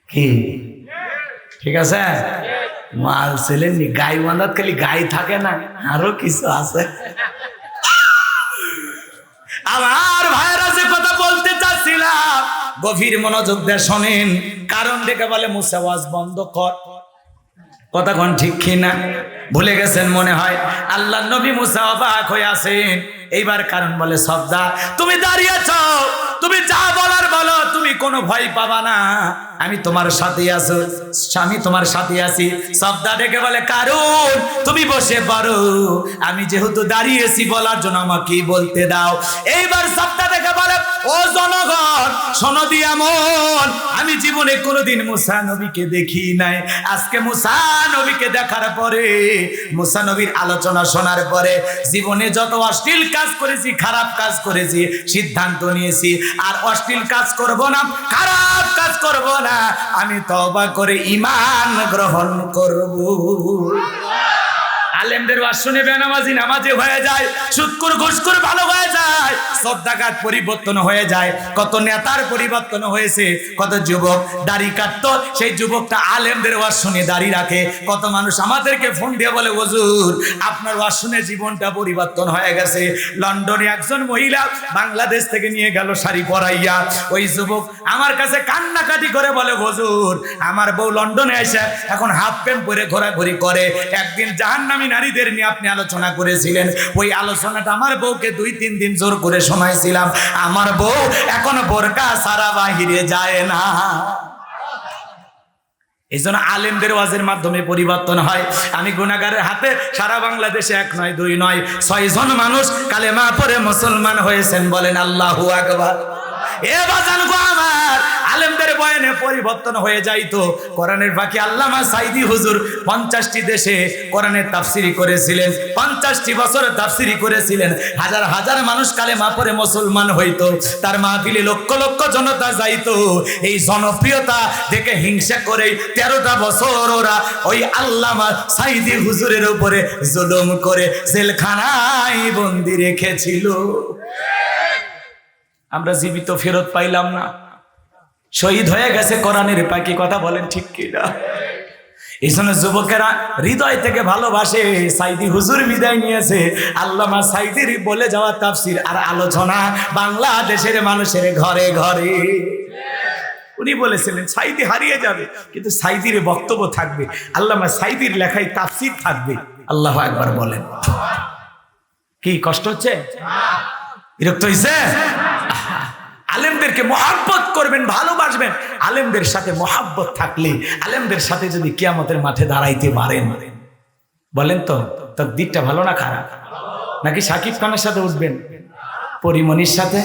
কি? ঠিক আছে? মাল ছেলেননি গাই বাঁধাত, খালি গাই থাকে না, আরো কিছু আছে। আমার ভাইরা যে কথা বলতে চাচ্ছিলাম গভীর মনোযোগ দিয়ে শোনেন। কারণ দেখে বলে মুসা ওয়াজ বন্ধ কর। কথা কোন ঠিক কিনা? ভুলে গেছেন মনে হয়। আল্লাহ নবী মুসা অবাক হয়ে আছেন। এইবার কারণ বলে সবদা তুমি দাঁড়িয়েছ, তুমি যা বলার বলো, তুমি কোনো ভয় পাবা না, আমি তোমার সাথে আছি, আমি তোমার সাথে আছি। সবদা ডেকে বলে কারণ তুমি বসে পারো, আমি যেহেতু দাঁড়িয়েছি বলার জন্য আমাকে বলতে দাও। এইবার সবদা ডেকে বলে ও জনগণ শোনো দিয়া মন, আমি জীবনে কোনোদিন মুসা নবীকে দেখি নাই। আজকে মুসা নবীকে দেখার পরে, মুসা নবীর আলোচনা শোনার পরে জীবনে যত অশ্লীল কাজ করেছি, খারাপ কাজ করেছি, সিদ্ধান্ত নিয়েছি আর অশ্লীল কাজ করব না, খারাপ কাজ করব না, আমি তওবা করে ঈমান গ্রহণ করব। আলেমদের ওয়াজ শুনে বেনামাজি নামাজি হয়ে যায়, সুদখোর ঘুষখোর ভালো হয়ে যায়, সদ্দাকাত পরিবর্তন হয়ে যায়। কত নেতার পরিবর্তন হয়েছে, কত যুবক দাড়ি কাটতো, সেই যুবকটা আলেমদের ওয়াজ শুনে দাড়ি রাখে। কত মানুষ আমাদেরকে ফোন দিয়ে বলে হুজুর আপনার ওয়াজ শুনে জীবনটা পরিবর্তন হয়ে গেছে। লন্ডনে একজন মহিলা বাংলাদেশ থেকে নিয়ে গেল শাড়ি পরাইয়া, ওই যুবক আমার কাছে কান্নাকাটি করে বলে হুজুর আমার বউ লন্ডনে এসে এখন হাফ প্যান্ট পরে ঘোরাঘুরি করে। একদিন জাহান্নামী নারীদের নিয়ে আপনি আলোচনা করেছিলেন, ওই আলোচনাটা আমার বউকে 2-3 দিন জোর করে শোনাইছিলাম। আমার বউ এখন বোরকা ছাড়া বাহিরে যায় না। এই জন্য আলেমদের ওয়াজের মাধ্যমে পরিবর্তন হয়। আমি গুনাহগারের হাতে সারা বাংলাদেশে 1 নয় 2 নয় 6 জন মানুষ কালেমা পড়ে মুসলমান হয়েছেন, বলেন আল্লাহু আকবার। এ বাজান গো আমার, আলেমদের বয়ানে পরিবর্তন হয়ে যাইতো। কোরআনের বাকি আল্লামা সাইদি হুজুর 50টি দেশে কোরআনের তাফসিরি করেছিলেন, 50টি বছর তাফসিরি করেছিলেন। হাজার হাজার মানুষ কালেমা পড়ে মুসলমান হইতো, তার মাহফিলে লক্ষ লক্ষ জনতা যাইতো। এই জনপ্রিয়তা দেখে হিংসা করে 13টা বছর ওরা ওই আল্লামা সাইদি হুজুরের উপরে জুলুম করে জেলখানায় বন্দি রেখেছিল। আমরা জীবিত ফেরত পাইলাম না, শহীদ হয়ে গেছে কোরআনের পাখি। কথা বলেন ঠিক কিনা? এই জন্য যুবকেরা হৃদয় থেকে ভালোবাসে। সাইদি হুজুর বিদায় নিয়েছে, আল্লামা সাইদির বলে যাওয়া তাফসির আর আলোচনা বাংলাদেশের মানুষের ঘরে ঘরে। উনি বলেছিলেন সাইদি হারিয়ে যাবে কিন্তু সাইদির বক্তব্য থাকবে, আল্লামা সাইদির লেখায় তাফসির থাকবে। আল্লাহু আকবার বলেন। কি কষ্ট হচ্ছে? বিরক্ত হইছে? আলেমদেরকে মহাব্বত করবেন, ভালোবাসবেন। আলেমদের সাথে মহাব্বত থাকলে, আলেমদের সাথে যদি কিয়ামতের মাঠে দাঁড়াইতে পারেন, বলেন তো তাকদীরটা ভালো না খারাপ? নাকি শাকিব খানের সাথে উঠবেন, পরিমণির সাথে?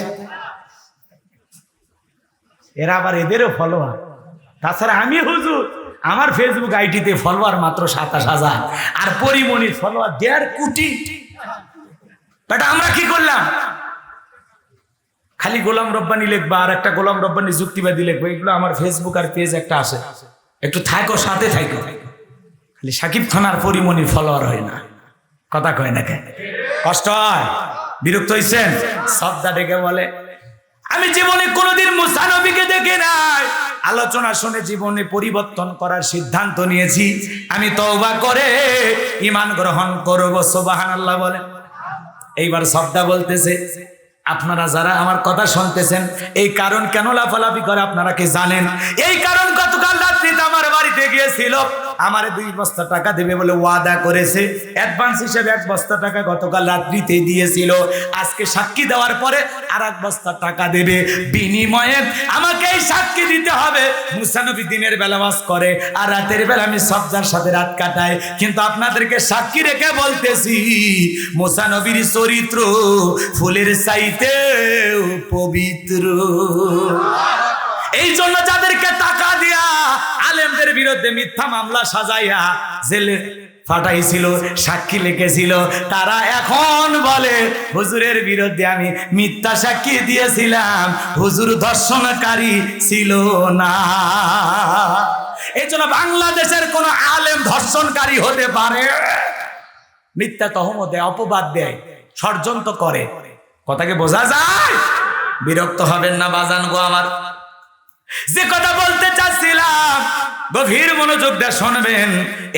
এরা আবার এদেরও ফলোয়ার। তাছাড়া আমি হুজুর, আমার ফেসবুক আইডিতে ফলোয়ার মাত্র 27,000 আর পরিমণির ফলোয়ার 1.5 কোটি। বাট আমরা কি করলাম? খালি গোলাম রব্বানি লিখবা আর একটা গোলাম রব্বানি যুক্তিবাদী লিখবা, এগুলো আমার ফেসবুক আর পেজ একটা আছে, একটু থাকো সাথে থাকো। খালি শাকিব খান আর পরিমণির ফলোয়ার হয় না, কথা কয় না কেন? কষ্ট হয়? বিরক্ত হইছেন? সবদা ডেকে বলে আমি জীবনে কোনোদিন মুসা নবীকে দেখি নাই। আলোচনা শুনে জীবনে পরিবর্তন করার সিদ্ধান্ত নিয়েছি। আমি তওবা করে ঈমান গ্রহণ করব। সুবহানাল্লাহ বলেন। এইবার শব্দা বলতেছে, আপনারা যারা আমার কথা শুনতেছেন, এই কারণ কেন লাফালাফি করে আপনারা কি জানেন? এই কারণ গতকাল রাত্রিতে আমার বাড়িতে গিয়েছিল, আমারে 2 বস্তা টাকা দেবে বলে ওয়াদা করেছে। অ্যাডভান্স হিসেবে 1 বস্তা টাকা গতকাল রাত্রিতে দিয়েছিল। আজকে সাক্ষী দেওয়ার পরে আর 1 বস্তা টাকা দেবে। বিনিময়ে আমাকে এই সাক্ষী দিতে হবে মুসা নবী দিনের বেলা ওয়াজ করে আর রাতের বেলা আমি সবজার সাথে রাত কাটাই। কিন্তু আপনাদেরকে সাক্ষী রেখে বলতেছি, মুসা নবীর চরিত্র ফুলের চাইতে পবিত্র। এই জন্য যাদেরকে টাকা দিয়া আলেমদের বিরুদ্ধে মিথ্যা মামলা সাজাইয়া জেলে ফাটাইছিল, সাক্ষী লিখেছিল, তারা এখন বলে হুজুরের বিরুদ্ধে আমি মিথ্যা সাক্ষী দিয়েছিলাম, হুজুর ধর্ষণকারী ছিল না। এই জন্য বাংলাদেশের কোন আলেম ধর্ষণকারী হতে পারে? মিথ্যা তহমত দেয়, অপবাদ দেয়, ষড়যন্ত্র করে। কথাকে বোঝা যায়? বিরক্ত হবেন না বাজান গো আমার। যে কথা বলতে চাচ্ছিলাম গভীর মনোযোগ দিয়ে শুনবেন।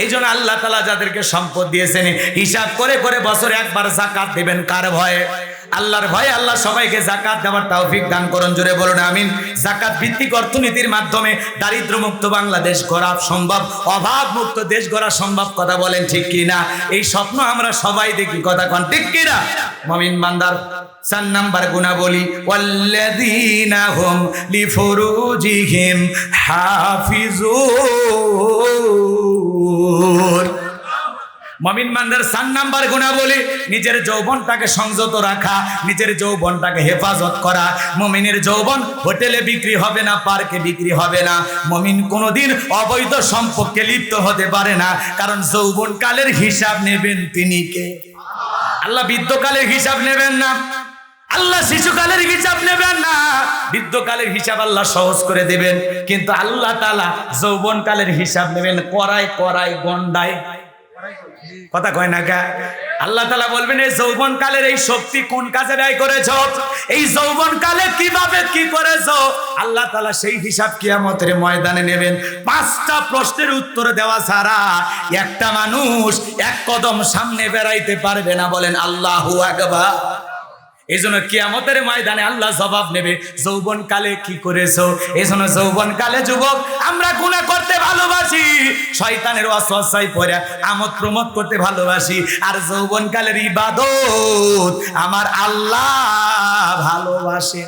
এই জন্য আল্লাহ তাআলা যাদেরকে সম্পদ দিয়েছেন হিসাব করে করে বছরে একবার যাকাত দিবেন। কার ভয়ে? আল্লাহর ভয়ে। আল্লাহ সবাইকে যাকাত দেওয়ার তৌফিক দান করুন। জোরে বলুন আমিন। যাকাত ভিত্তিক অর্থনীতির মাধ্যমে দারিদ্র মুক্ত বাংলাদেশ গড়া সম্ভব, অভাব মুক্ত দেশ গড়া সম্ভব। কথা বলেন ঠিক কি না? এই স্বপ্ন আমরা সবাই দেখি। কথা কোন ঠিক কি না? মুমিন বান্দার 4 নাম্বার গুণাবলী, ওয়াল্লাযীনা হুম লিফুরুজিহিম হাফিজুন। মুমিন বান্দার 4 নাম্বার গুণাবলী, নিজের যৌবনটাকে সংযত রাখা, নিজের যৌবনটাকে হেফাজত করা। মুমিনের যৌবন হোটেলে বিক্রি হবে না, পার্কে বিক্রি হবে না। মুমিন কোনোদিন অবৈধ সম্পর্কে লিপ্ত হতে পারে না, কারণ যৌবনকালের হিসাব নেবেন তিনি কে? আল্লাহ বৃদ্ধকালের হিসাব নেবেন না, আল্লাহ শিশুকালের হিসাব নেবেন না। বৃদ্ধকালের হিসাব আল্লাহ সহজ করে দেবেন, কিন্তু আল্লাহ তাআলা যৌবনকালের হিসাব নেবেন করায় করায় গন্ডায়। কথা কয় না কা? আল্লাহ তাআলা বলবেন এই যৌবনকালের এই শক্তি কোন কাজে ব্যয় করেছো, এই যৌবনকালে কিভাবে কি করেছো। আল্লাহ তাআলা সেই হিসাব কিয়ামতের ময়দানে নেবেন। 5টা প্রশ্নের উত্তর দেওয়া ছাড়া একটা মানুষ 1 কদম সামনে বেরাইতে পারবে না। বলেন আল্লাহু আকবার। এই জন্য কিয়ামতের ময়দানে আল্লাহ জবাব নেবে যৌবনকালে কি করেছো। এই জন্য যৌবনকালে যুবক আমরা গুনাহ করতে ভালোবাসি, শয়তানের ওয়াসওয়াসায় পড়ে আমোদ প্রমোদ করতে ভালোবাসি। আর যৌবনকালের ইবাদত আমার আল্লাহ ভালোবাসে।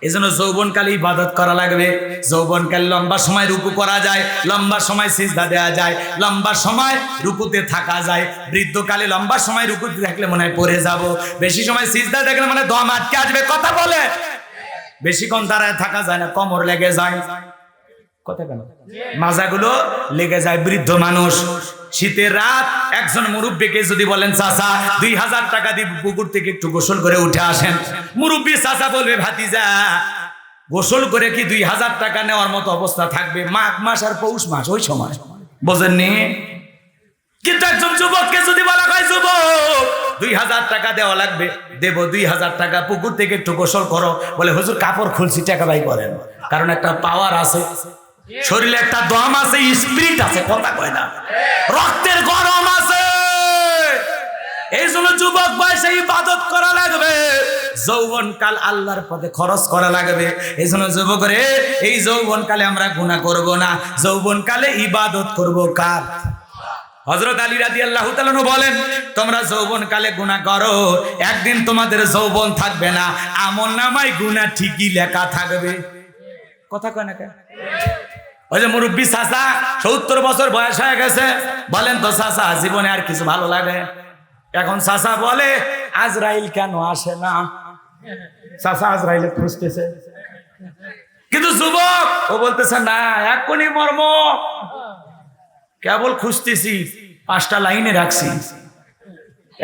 এই জন্য যৌবনকালে ইবাদত করা লাগবে। যৌবনকালে লম্বা সময় রুকু করা যায়, লম্বা সময় সিজদা দেওয়া যায়, লম্বা সময় রুকুতে থাকা যায়। বৃদ্ধকালে লম্বা সময় রুকুতে থাকলে মনে হয় পড়ে যাব, বেশি সময় সিজদা দেখলে মানে দম আটকে আসবে। কথা বলে বেশিক্ষণ দাঁড়ায় থাকা যায় না, কোমর লেগে যায়। কথা কেন? মাজাগুলো লেগে যায়। বৃদ্ধ মানুষ, শীতের রাত, একজন মুরব্বীকে যদি বলেন চাচা 2000 টাকা দিয়ে পুকুর থেকে একটু গোসল করে উঠে আসেন, মুরব্বী চাচা বলবে ভাতিজা গোসল করে কি 2000 টাকা নেওয়ার মতো অবস্থা থাকবে? মাঘ মাস আর পৌষ মাস ওই সময়, বোঝেননি? কিন্তু একজন যুবককে যদি বলা হয় যুবক 2000 টাকা দেওয়া লাগবে, দেব 2000 টাকা, পুকুর থেকে একটু গোসল করো, বলে হুজুর কাপড় খুলছি টাকা বাই করেন। কারণ একটা পাওয়ার আছে, শরীরে একটা দম আছে, স্পিরিট আছে। কথা কয় না? রক্তের গরম আছে। এই জন্য যুবক বয়সে ইবাদত করা লাগবে, যৌবনকাল আল্লাহর পথে খরচ করা লাগবে। এই জন্য যুবকরে এই যৌবনকালে আমরা গুনাহ করব না, যৌবনকালে ইবাদত করব কার? হযরত আলী রাদিয়াল্লাহু তাআলা বলেন তোমরা যৌবনকালে গুনাহ করো, একদিন তোমাদের যৌবন থাকবে না, আমলনামায় গুনাহ ঠিকই লেখা থাকবে। কথা কয় না কেন? ওই যে মুরব্বী চাচা 70 বছর বয়স হয়ে গেছে, বলেন তো চাচা জীবনে আর কিছু ভালো লাগে? এখন চাচা বলে আজরাইল কেন আসে না? চাচা আজরাইলে খুঁজতেছে, কিন্তু যুবক ও বলতেছে না এখনই মর্ম, কেবল খুঁজতেছি, 5টা লাইনে রাখছি,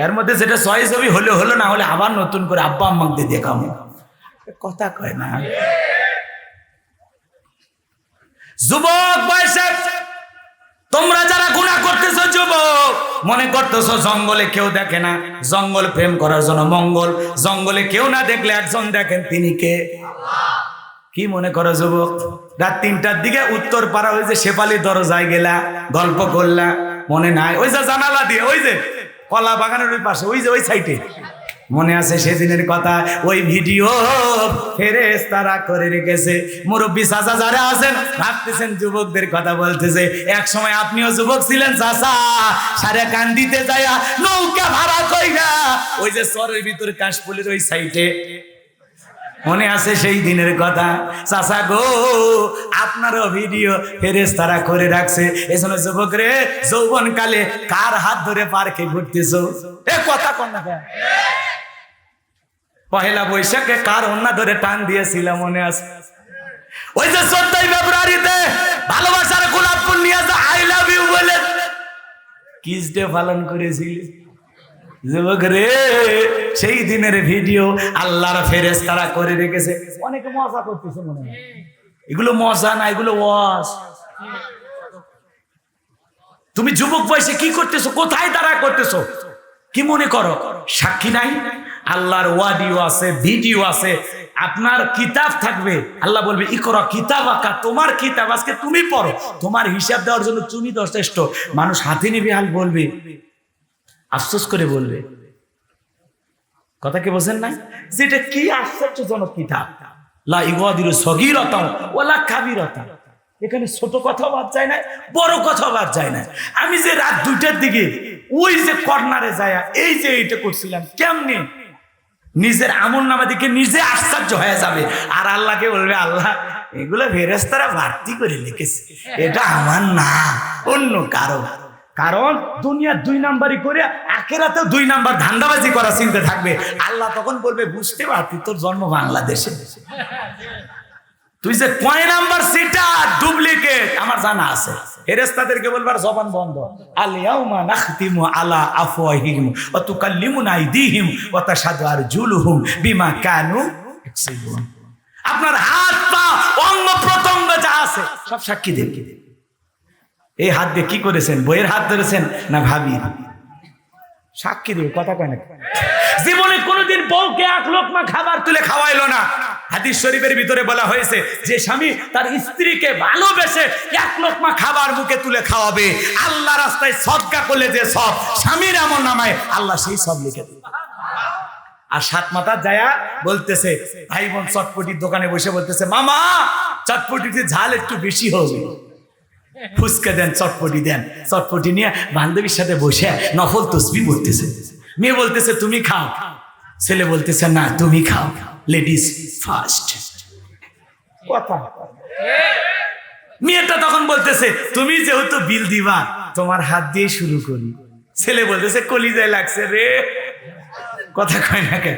এর মধ্যে যেটা চয়েস হবে হলে হলো, না হলে আবার নতুন করে আব্বা আম্মাকে দেখাবো। কথা কয় না? যুবক বয়সে তোমরা যারা গুনাহ করতেছো যুবক, মনে করতেছো জঙ্গলে কেউ দেখে না, জঙ্গল প্রেম করার জন্য মঙ্গল, জঙ্গলে কেউ না দেখলে একজন দেখেন, তিনি কে? কি মনে করো যুবক? রাত 3টার দিকে উত্তর পাড়া ওই যে শেফালি দরজায় গেলা, গল্প করলা, মনে নাই? ওই যে জানালা দিয়ে, ওই যে কলা বাগানের ওই পাশে, ওই যে ওই সাইডে, মনে আছে সেদিনের কথা? ওই ভিডিও ফেরেশতারা করে রেখেছে। মুরব্বী চাচা যারা আছেন ভাবতেছেন যুবকদের কথা বলতেছে, এক সময় আপনিও যুবক ছিলেন চাচা, সারে কান্দিতে যায়া নৌকা ভাড়া কইরা ওই যে চরের ভিতরে কাশফুলের ওই সাইডে, মনে আছে সেই দিনের কথা? চাচা গো, আপনারও ভিডিও ফেরেশতারা করে রাখছে। এজন্য যুবক রে, যৌবন কালে কার হাত ধরে পার্কে ঘুরতেছো? এ কথা কন না কেন? পহেলা বৈশাখে কার ওন্না ধরে টান দিয়েছিলাম, মনে আছে? ওই যে 14ই ফেব্রুয়ারিতে ভালোবাসার গোলাপ ফুল নিয়ে যে আই লাভ ইউ বলে কিস ডে পালন করেছিল যুবক রে, সেই দিনের ভিডিও আল্লাহর ফেরেশতারা করে রেখেছে। অনেকে মজা করতেছে মনে হয়, এগুলো মজা না, এগুলো ওয়াজ। তুমি যুবক বয়সে কি করতেছো? কোথায় দাঁড়া করতেছো? কি মনে করো সাক্ষী নাই? আল্লাহর ওয়াডিও আছে, ভিডিও আছে, আপনার কিতাব থাকবে। আল্লাহ বলবে ইকরা কিতাবাকা, তোমার কিতাব আজকে তুমি পড়ো, তোমার হিসাব দেওয়ার জন্য তুমি যথেষ্ট। মানুষ হাতে নিবে হাল বলবে, আফসোস করে বলবে। কথা কি বোঝেন না? যেটা কি আশ্চর্যজনক কিতাব, লা ইগাদিরু সগীরাতাও ওয়ালা কাবীরাতা, এখানে ছোট কথাও বাদ যায় না, বড় কথাও বাদ যায় না। আমি যে রাত 2টার দিকে ওই যে কর্নারে যায় এই যে এইটা করছিলাম, কেমনে নিজের আমল নামা দিকে নিজে আশ্চর্য হয়ে যাবে, আর আল্লাহকে বলবে আল্লাহ এগুলো ফেরেশতারা ভর্তি করে লিখেছে, এটা আমার না, অন্য কারো। কারণ দুনিয়া 2 নাম্বারই করে আখিরাতেও 2 নাম্বার ধান্দাবাজি করা চিন্তা থাকবে। আল্লাহ তখন বলবে বুঝতে পারতি তোর জন্ম বাংলাদেশে, তুই যে কয় নাম্বার সিটা ডুপ্লিকেট আমার জানা আছে। ফেরেশতাদেরকে বলবার জবান বন্ধ, আল ইয়াউমা নাখতিমু আলা আফওয়াহিহিম ওয়া তুকাল্লিমুনা আইদিহিম ওয়া তাশহাদু আরজুলুহুম বিমা কানু ইয়াকসিবুন। আপনার হাত পা অঙ্গ প্রত্যঙ্গ যা আছে সব সাক্ষী দেবে। এই হাত দিয়ে কি করেছেন? বইয়ের হাত ধরেছেন না ভাবির? সাক্ষী দেবে, কথা কয় না। জীবনে কোনোদিন বউকে 1 লোকমা খাবার তুলে খাওয়াইলো না। হাদিস শরীফের ভিতরে বলা হয়েছে যে স্বামী তার স্ত্রীকে ভালোবেসে 1 লোকমা খাবার মুখে তুলে খাওয়াবে, আল্লাহ রাস্তায় সদকা করলে যে সব স্বামীর আমল নামায় আল্লাহ সেই সব লিখে দেবে। আর 7 মাথা যায়া বলতেছে, ভাই বোন চটপটির দোকানে বসে বলতেছে, মামা চটপটিতে ঝাল একটু বেশি হবে, ফুচকা দেন, চটপটি দেন। চটপটি নিয়ে বান্ধবীর সাথে বসে নফল তসবিহ পড়তেছে। মেয়ে বলতেছে তুমি খাও, ছেলে বলতেছে না তুমি খাও, লেডিস ফার্স্ট। কথা মেয়েটা তখন বলতেছে তুমি যেহেতু বিল দিবা তোমার হাত দিয়ে শুরু করি। ছেলে বলতেছে কলিজায় লাগছে রে, কথা কয় না কেন?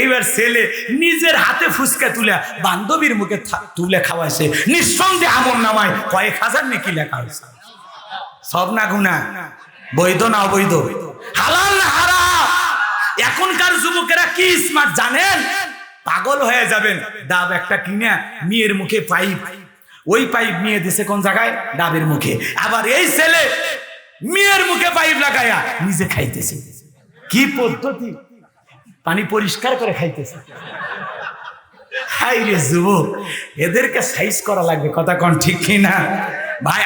এইবার ছেলে নিজের হাতে ফুচকা তুলে বান্ধবীর মুখে তুলে খাওয়াইছে, নিঃসন্দেহে আমল নামায় কয়েক হাজার নেকি লেখা হয়েছে। সব না গুনাহ, বৈধ না অবৈধ, হালাল না হারাম। এখনকার যুবকেরা কি স্মার্ট জানেন? পাগল হয়ে যাবেন। ডাব একটা কিনে মেয়ের মুখে পাইপ, ওই পাইপ নিয়ে দিছে কোন জায়গায়? ডাবের মুখে। আবার এই ছেলে মেয়ের মুখে পাইপ লাগায়া নিজে খাইতেছে। কি পদ্ধতি! পানি পরিষ্কার করে খাইতেছে। হাই রে যুবক, এদেরকে সাইজ করা লাগবে। কথা কোন ঠিক কিনা? ভাই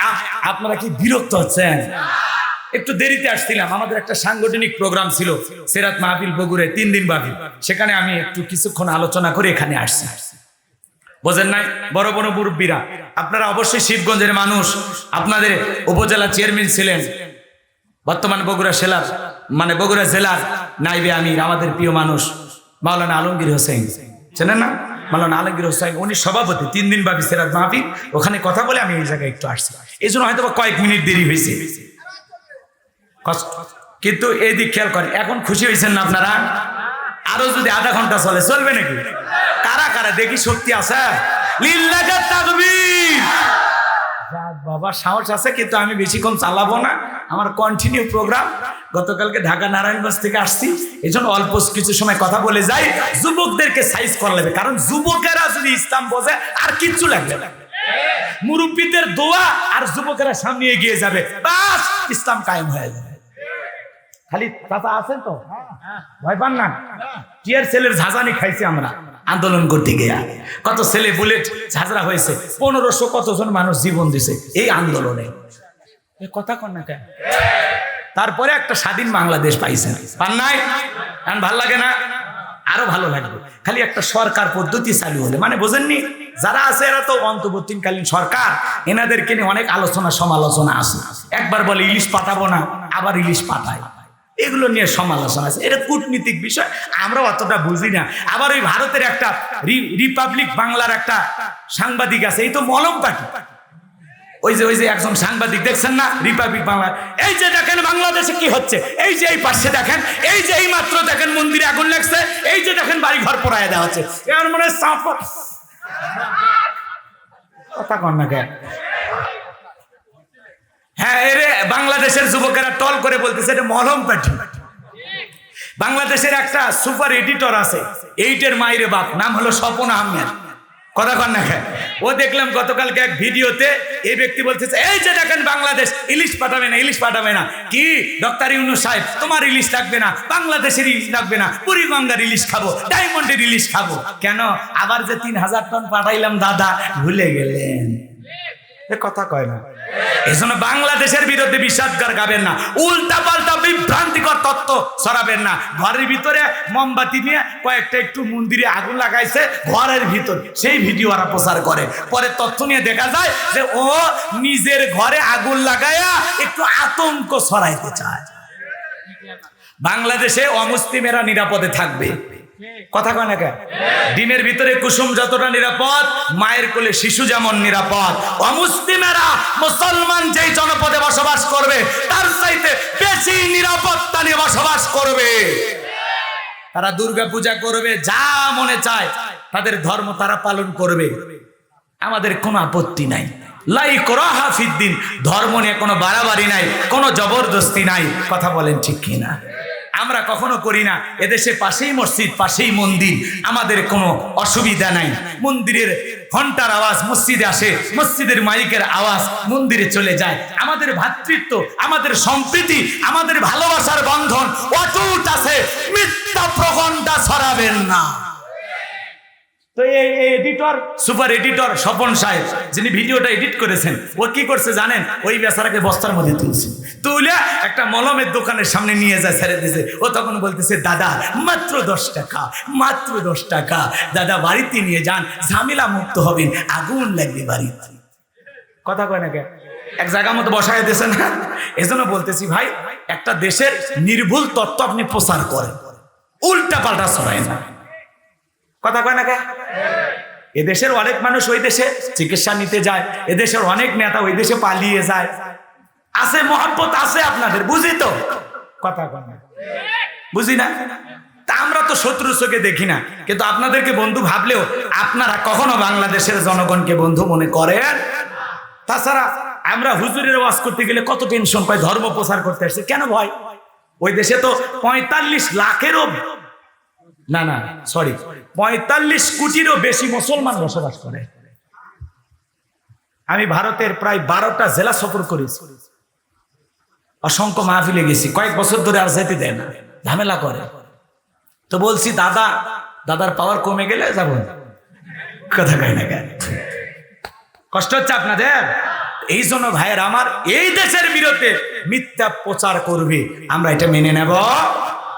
আপনারা কি বিরক্ত হচ্ছেন? একটু দেরিতে আসছিলাম, আমাদের একটা সাংগঠনিক প্রোগ্রাম ছিল সিরাত মাহফিল বগুড়ায় 3 দিন ব্যাপী। সেখানে আমি একটু কিছুক্ষণ আলোচনা করে এখানে আসছি। বোঝেন নাই? বড় বড় মুরব্বীরা, আপনারা অবশ্যই শিবগঞ্জের মানুষ, আপনাদের উপজেলা চেয়ারম্যান ছিলেন, বর্তমান বগুড়া জেলার বগুড়া জেলার নাইবে আমির, আমাদের প্রিয় মানুষ মাওলানা আলমগীর হোসেন, চেনেন না? মাওলানা আলমগীর হোসেন উনি সভাপতি 3 দিন ব্যাপী সিরাত মাহফিল। ওখানে কথা বলে আমি এই জায়গায় একটু আসছি, এই জন্য হয়তো কয়েক মিনিট দেরি হয়েছে, কিন্তু এই দিক খেয়াল করেন। এখন খুশি হয়েছেন না আপনারা? আরো যদি আধা ঘন্টা চলবে নাকি? কারা কারা দেখি শক্তি আছে? লিল্লাহি তাকবীর। বাবা সাহস আছে, কিন্তু আমি বেশিক্ষণ চালাবো না, আমার কন্টিনিউ প্রোগ্রাম। গতকালকে ঢাকা নারায়ণগঞ্জ থেকে আসছি, এই জন্য অল্প কিছু সময় কথা বলে যাই। যুবকদেরকে সাইজ করা লাগবে, কারণ যুবকেরা যদি ইসলাম বোঝে আর কিচ্ছু লাগবে না। মুরব্বীদের দোয়া আর যুবকেরা সামনে এগিয়ে যাবে, বাস ইসলাম কায়েম হয়ে যাবে। খালি চাচা আছেন তো, ভয় পান না? টিয়ার সেলের ঝাঁঝানি খাইছি আমরা আন্দোলন করতে গিয়া। কত ছেলে বুলেট ঝাঁঝরা হয়েছে, 1500 কতজন মানুষ জীবন দিছে এই আন্দোলনে। কথা কন না কেন? তারপরে একটা স্বাধীন বাংলাদেশ পাইছেন, পান নাই? কারণ ভাল লাগে না? আরো ভালো লাগবে খালি একটা সরকার পদ্ধতি চালু হলে। মানে বোঝেননি, যারা আছে এরা তো অন্তর্বর্তীকালীন সরকার, এনাদেরকে নিয়ে অনেক আলোচনা সমালোচনা আছে। একবার বলে ইলিশ পাঠাবো না, আবার ইলিশ পাঠায়, এগুলো নিয়ে সমালোচনা আছে। এটা কূটনীতিক বিষয়, আমরা অতটা বুঝি না। আবার ওই ভারতের একটা রিপাবলিক বাংলার একটা সাংবাদিক আছে, এই তো মলম পাটি। ওই যে একজন সাংবাদিক দেখছেন না রিপাবলিক বাংলা, এই যে দেখেন বাংলাদেশে কি হচ্ছে, এই যে এই পাশে দেখেন, এই যে এই মাত্র দেখেন মন্দিরে আগুন লাগছে, এই যে দেখেন বাড়ি ঘর পোড়ায় দেওয়া হচ্ছে। এর মানে কথা কন না কেন? হ্যাঁ, এরে বাংলাদেশের যুবকেরা টল করে বলতেছে এটা মলম পাটি। বাংলাদেশের একটা সুপার এডিটর আছে, 8 মায়ের বাপ, নাম হলো স্বপন আহমেদ। কথা কন না কেন? ও দেখলাম গতকালকে এক ভিডিওতে এই ব্যক্তি বলতেছে এই যে দেখেন বাংলাদেশ ইলিশ পাঠাবে না, ইলিশ পাঠাবে না। কি ডক্টর ইউনূস সাহেব, তোমার ইলিশ লাগবে না, বাংলাদেশের ইলিশ লাগবে না, বুড়িগঙ্গার ইলিশ খাবো, ডায়মন্ডের ইলিশ খাবো। কেন? আবার যে 3000 টন পাঠাইলাম দাদা, ভুলে গেলেন? কথা কয় না। এই জন্য বাংলাদেশের বিরুদ্ধে বিষাদগার গাবেন না, উল্টা পাল্টা বিভ্রান্তিকর তত্ত্ব ছড়াবেন না। ঘরের ভিতরে মোমবাতি নিয়ে কয়েকটা একটু মন্দিরে আগুন লাগাইছে ঘরের ভিতর, সেই ভিডিও ওরা প্রচার করে। পরে তথ্য নিয়ে দেখা যায় যে ও নিজের ঘরে আগুন লাগায়া একটু আতঙ্ক ছড়াইতে চায়। বাংলাদেশে অমুসলিমেরা নিরাপদে থাকবে। কথা কয় না কেন? ডিমের ভিতরে কুসুম যতটা নিরাপদ, মায়ের কোলে শিশু যেমন নিরাপদ। অমুসলিমেরা মুসলমান যেই জনপদে বসবাস করবে তার চাইতে বেশি নিরাপত্তা নিয়ে বসবাস করবে। তারা দুর্গা পূজা করবে, যা মনে চায় তাদের ধর্ম তারা পালন করবে, আমাদের কোনো আপত্তি নাই। লা ইকরাহা ফিদ্দিন, ধর্ম নিয়ে কোনো বাড়াবাড়ি নাই, কোনো জবরদস্তি নাই। কথা বলেন ঠিক কিনা? আমরা কখনো করি না। এদেশে পাশেই মসজিদ, পাশেই মন্দির, আমাদের কোনো অসুবিধা নাই। মন্দিরের ঘন্টার আওয়াজ মসজিদে আসে, মসজিদের মাইকের আওয়াজ মন্দিরে চলে যায়। আমাদের ভ্রাতৃত্ব, আমাদের সম্প্রীতি, আমাদের ভালোবাসার বন্ধন অটুট আছে। মিথ্যা প্রগণ্ডা ছড়াবেন না। তো এই এডিটর, সুপার এডিটর স্বপন সাহেব, যিনি ভিডিওটা এডিট করেছেন, ও কি করছে জানেন? ওই বেচারাকে বস্তার মধ্যে তুলছে, তুলে একটা মলমের দোকানের সামনে নিয়ে যায়, ছেড়ে দিয়েছে। ও তখন বলতেছে দাদা মাত্র 10 টাকা, মাত্র 10 টাকা, দাদা বাড়িতে নিয়ে যান, ঝামেলা মুক্ত হবেন, আগুন লাগবে বাড়িতে। কথা কয় না কেন? এক জায়গা মতো বসায় দিয়েছে না? এজন্য বলতেছি ভাই, একটা দেশের নির্ভুল তত্ত্ব আপনি প্রচার করেন, উল্টা পাল্টা ছড়ায় না। কথা কয় না কে? এদেশের অনেক মানুষ ওই দেশে চিকিৎসা নিতে যায়, এদেশের অনেক নেতা ওই দেশে পালিয়ে যায়। আছে মহব্বত আছে আপনাদের, বুঝি তো? কথা কয় না, বুঝি না? তা আমরা তো শত্রু চোখে দেখি না, কিন্তু আপনাদেরকে বন্ধু ভাবলেও আপনারা কখনো বাংলাদেশের জনগণকে বন্ধু মনে করেন? তাছাড়া আমরা হুজুরের ওয়াজ করতে গেলে কত টেনশন পাই, ধর্ম প্রচার করতে আসছে কেন ভয়? ওই দেশে তো 45 লাখেরও না 45 কোটিরও বেশি মুসলমান বসবাস করে। আমি ভারতের প্রায় 12টা জেলা সফর করেছি, অসংখ্য মাহফিলে গেছি, কয়েক বছর ধরে আর যেতে দেয় না, ঝামেলা করে। তো বলছি দাদার পাওয়ার কমে গেলে যাবো। কথা কয় না কেন? কষ্ট হচ্ছে আপনাদের? এই জন্য ভাইয়ের আমার, এই দেশের বিরুদ্ধে মিথ্যা প্রচার করবে, আমরা এটা মেনে নেব।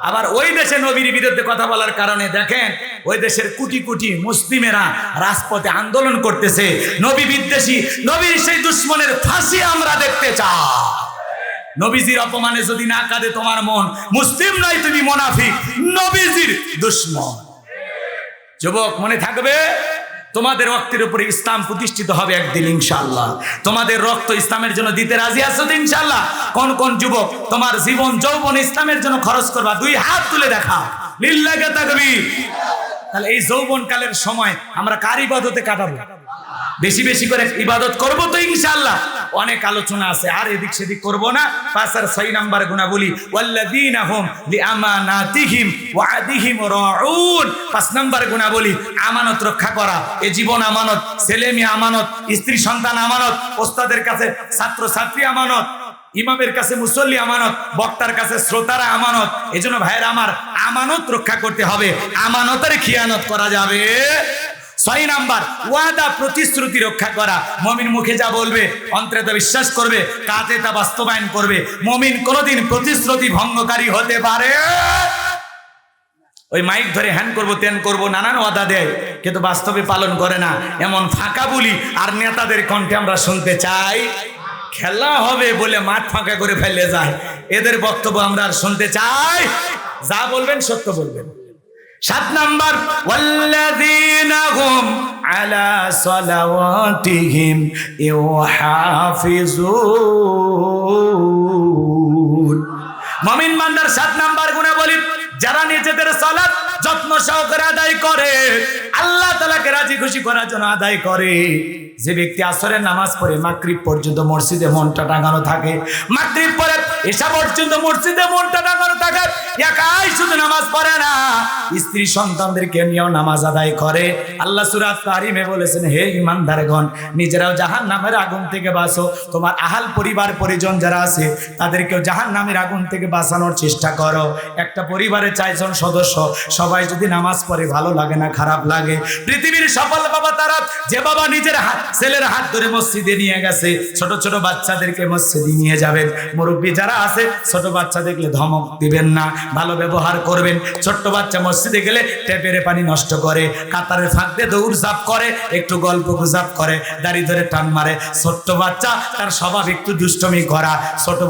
আবার ওই দেশে নবীর বিরুদ্ধে কথা বলার কারণে দেখেন ওই দেশের কোটি কোটি মুসলিমেরা রাজপথে আন্দোলন করতেছে। নবী বিদ্বেষী, নবীর সেই দুশ্মনের ফাঁসি আমরা দেখতে চাই। নবীজির অপমানে যদি না কাঁদে তোমার মন, মুসলিম নয় তুমি মুনাফিক, নবীজির দুশ্মন। যুবক মনে থাকবে, তোমাদের রক্তের উপরে ইসলাম প্রতিষ্ঠিত হবে একদিন ইনশাআল্লাহ। তোমাদের রক্ত ইসলামের জন্য দিতে রাজি আছো তো ইনশাআল্লাহ? কোন কোন যুবক তোমার জীবন যৌবন ইসলামের জন্য খরচ করবা? 2 হাত তুলে দেখা, লিল্লাহি তাকবীর। তাহলে এই যৌবন কালের সময় আমরা কার ইবাদতে কাটাবো? বেশি বেশি করে ইবাদত করব তো ইনশাআল্লাহ। অনেক আলোচনা আছে, আর এদিক সেদিক করব না। 5 আর 6 নাম্বার গুণাবলী, ওয়াল্লাযীনা হুম লিআমানাতিহিম ওয়া আদিহিম রাউন। 5 নাম্বার গুণাবলী, আমানত রক্ষা করা। এই জীবন আমানত, ছেলে মেয়ে আমানত, স্ত্রী সন্তান আমানত, ওস্তাদের কাছে ছাত্র ছাত্রী আমানত, ইমামের কাছে মুসল্লি আমানত, বক্তার কাছে শ্রোতারা আমানত। এজন্য ভাইয়েরা আমার, আমানত রক্ষা করতে হবে, আমানতের খিয়ানত করা যাবে। 6 নাম্বার, ওয়াদা প্রতিশ্রুতি রক্ষা করা। মুমিন মুখে যা বলবে অন্তরে তা বিশ্বাস করবে, কাজে তা বাস্তবায়ন করবে। মুমিন কোনোদিন প্রতিশ্রুতি ভঙ্গকারী হতে পারে। ওই মাইক ধরে হ্যান করবো তেন করবো নানান ওয়াদা দেয়, কিন্তু বাস্তবে পালন করে না। এমন ফাঁকা বলি আর নেতাদের কণ্ঠে আমরা শুনতে চাই। খেলা হবে বলে মাঠ ফাঁকা করে ফেলে যায়, এদের বক্তব্য আমরা আর শুনতে চাই। যা বলবেন সত্য বলবেন। 7 নাম্বার, ওয়াল্লাযীনা হুম আলা সালাওয়াতিহিম ইউহাফিজুন। মুমিন বান্দার 7 নাম্বার গুণাবলী, যারা নিজেদের সালাত যত্ন সহকারে আদায় করে, আল্লাহ তাআলাকে রাজি খুশি করার জন্য আদায় করে। যে ব্যক্তি আসরের নামাজ পড়ে মাগরিব পর্যন্ত মসজিদে মনটা টাঙানো থাকে, মাগরিব পরে এশা পর্যন্ত মসজিদে মনটা টাঙানো থাকে, একাই শুধু নামাজ পড়ে না, স্ত্রী সন্তানদেরকে নিয়েও নামাজ আদায় করে। আল্লাহ সূরা তাহরিমে বলেছেন, হে ঈমানদারগণ, নিজেরাও জাহান্নামের আগুন থেকে বাঁচো, তোমার আহাল পরিবার পরিজন যারা আছে তাদেরকেও জাহান্নামের আগুন থেকে বাঁচানোর চেষ্টা করো। একটা পরিবারে 4 জন সদস্য, সবাই যদি নামাজ পড়ে ভালো লাগে না, খারাপ লাগে। পৃথিবীর সফল বাবা তারা, যে বাবা নিজের ছেলের হাত ধরে মসজিদে নিয়ে গেছে, ছোট ছোট বাচ্চাদেরকে মসজিদে নিয়ে যাবেন। মুরব্বী যারা আছে, ছোট বাচ্চা দেখলে ধমক দিবেন না, ভালো ব্যবহার করবেন। ছোট্ট বাচ্চা মসজিদে গেলে টেপের পানি নষ্ট করে, কাতারের ফাঁক দিয়ে দৌড়ঝাঁপ করে, একটু গল্প গুজব করে, দাড়ি ধরে টান মারে। ছোট্ট বাচ্চা, তার স্বভাব একটু দুষ্টমি করা। ছোট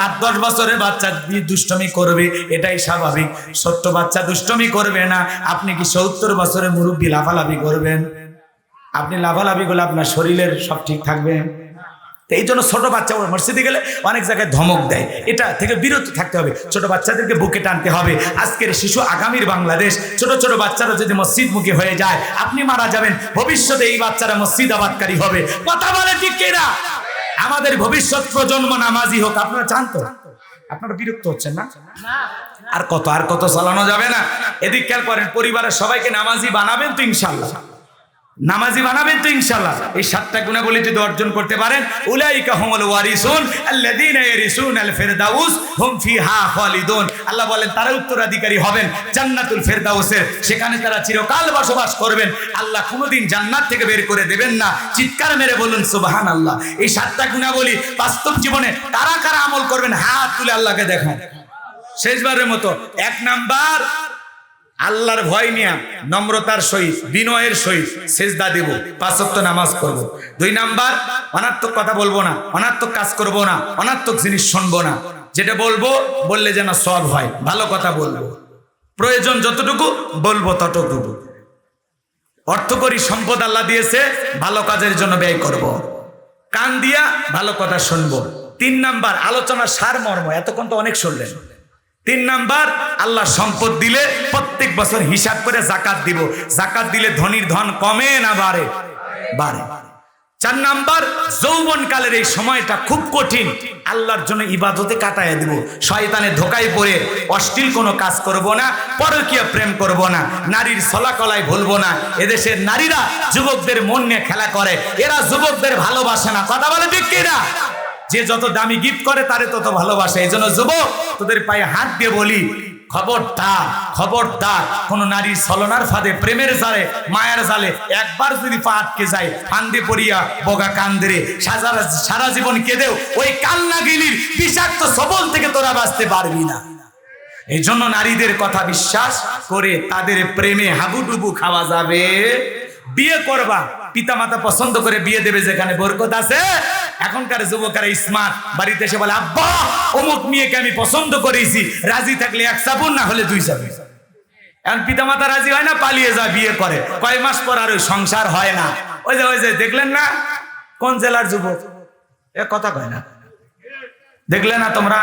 8-10 বছরের বাচ্চা দুষ্টমি করবে, এটাই স্বাভাবিক। ছোট্ট বাচ্চা দুষ্টমি করবে না। আপনি কি 70 বছরের মুরব্বী লাফালাফি করবেন? আপনি লাফালাফি করলে আপনার শরীরের সব ঠিক থাকবে? এই জন্য ছোট বাচ্চা মসজিদে গেলে অনেক জায়গায় ধমক দেয়, এটা থেকে বিরত থাকতে হবে। ছোট বাচ্চাদেরকে বুকে টানতে হবে। আজকের শিশু আগামীর বাংলাদেশ। ছোট ছোট বাচ্চারা যদি মসজিদমুখী হয়ে যায়, আপনি মারা যাবেন, ভবিষ্যতে এই বাচ্চারা মসজিদ আবাদকারী হবে। কথা বলে ঠিক কিনা? আমাদের ভবিষ্যৎ প্রজন্ম নামাজি হোক। আপনারা চান তো? আপনারা বিরক্ত হচ্ছেন না? আর কত চালানো যাবে না। এদিক খেয়াল করেন, পরিবারের সবাইকে নামাজি বানাবেন তো ইনশাআল্লাহ? নামাজি বানাবেন তো ইনশাআল্লাহ? এই 7টা গুণাবলী যদি অর্জন করতে পারেন, উলাইকা হুমুল ওয়ারিসুন আল্লাযীনা ইয়ারিসুনাল ফিরদাউস হুম ফিহা খালিদুন। আল্লাহ বলেন তারা উত্তরাধিকারী হবেন জান্নাতুল ফিরদাউসের, সেখানে তারা চিরকাল বসবাস করবেন। আল্লাহ কোনোদিন জান্নাত থেকে বের করে দেবেন না। চিৎকার মেরে বলুন সুবহানাল্লাহ। এই 7টা গুণাবলী বাস্তব জীবনে কারা কারা আমল করবেন, হাত তুলে আল্লাহকে দেখান শেষবারের মতো। 1 নাম্বার, আল্লাহর ভয় নিয়ে নম্রতার সহিত বিনয়ের সহিত সেজদা দেব, 5 ওয়াক্ত নামাজ করব। 2 নাম্বার, অনার্থক কথা বলবো না, অনার্থক কাজ করব না, অনার্থক জিনিস শুনবো না। যেটা বলবো বললে যেন সব হয়, ভালো কথা বলবো, প্রয়োজন যতটুকু বলবো ততটুকু। অর্থকরী সম্পদ আল্লাহ দিয়েছে, ভালো কাজের জন্য ব্যয় করব। কান দিয়া ভালো কথা শুনবো। 3 নাম্বার, আলোচনার সারমর্ম। এতক্ষণ তো অনেক শুনলেন। 3 নাম্বার, আল্লাহ সম্পদ দিলে প্রত্যেক বছর হিসাব করে জাকাত দিব। জাকাত দিলে ধনীর ধন কমে না বাড়ে? বাড়ে। 4 নাম্বার, যৌবনকালের এই সময়টা খুব কঠিন, আল্লাহর জন্য ইবাদতে কাটায় দিব। শয়তানের ধোকায় পড়ে অশ্লীল কোনো কাজ করব না, পরকীয়া প্রেম করব না, নারীর ছলাকলায় ভুলবো না। এদেশের নারীরা যুবকদের মন নিয়ে খেলা করে, এরা যুবকদের ভালোবাসে না। কথা বলে ঠিক কিনা? যে যত দামি গিফট করে তারে তত ভালোবাসে। এই জন্য যুবক, তোদের পায়ে হাত দিয়ে বলি, খবরদার খবরদার, কোন নারীর ছলনার ফাঁদে, প্রেমের জালে, মায়ের জালে একবার যদি পা আটকে যায়, ফান্দে পড়িয়া বগা কান্দরে সারা জীবন কেঁদেও ওই কান্নাগিলির বিষাক্ত সবল থেকে তোরা বাঁচতে পারবি না। এই জন্য নারীদের কথা বিশ্বাস করে তাদের প্রেমে হাবুডুবু খাওয়া যাবে। বিয়ে করবা, পিতা মাতা পছন্দ করে বিয়ে দেবে যেখানে বরকত আছে। এখনকার যুবকেরা স্মার্ট, বাড়িতে এসে বলে, আব্বা অমুক মেয়েকে আমি পছন্দ করেছি, রাজি থাকলে 1 চাবুন, না হলে 2 চাবুন। এখন পিতা মাতা রাজি হয় না, পালিয়ে যায়, বিয়ে করে। কয় মাস পর আর ওই সংসার হয় না। ওই যে দেখলেন না কোন জেলার যুবক, এ কথা কয় না, দেখলে না তোমরা?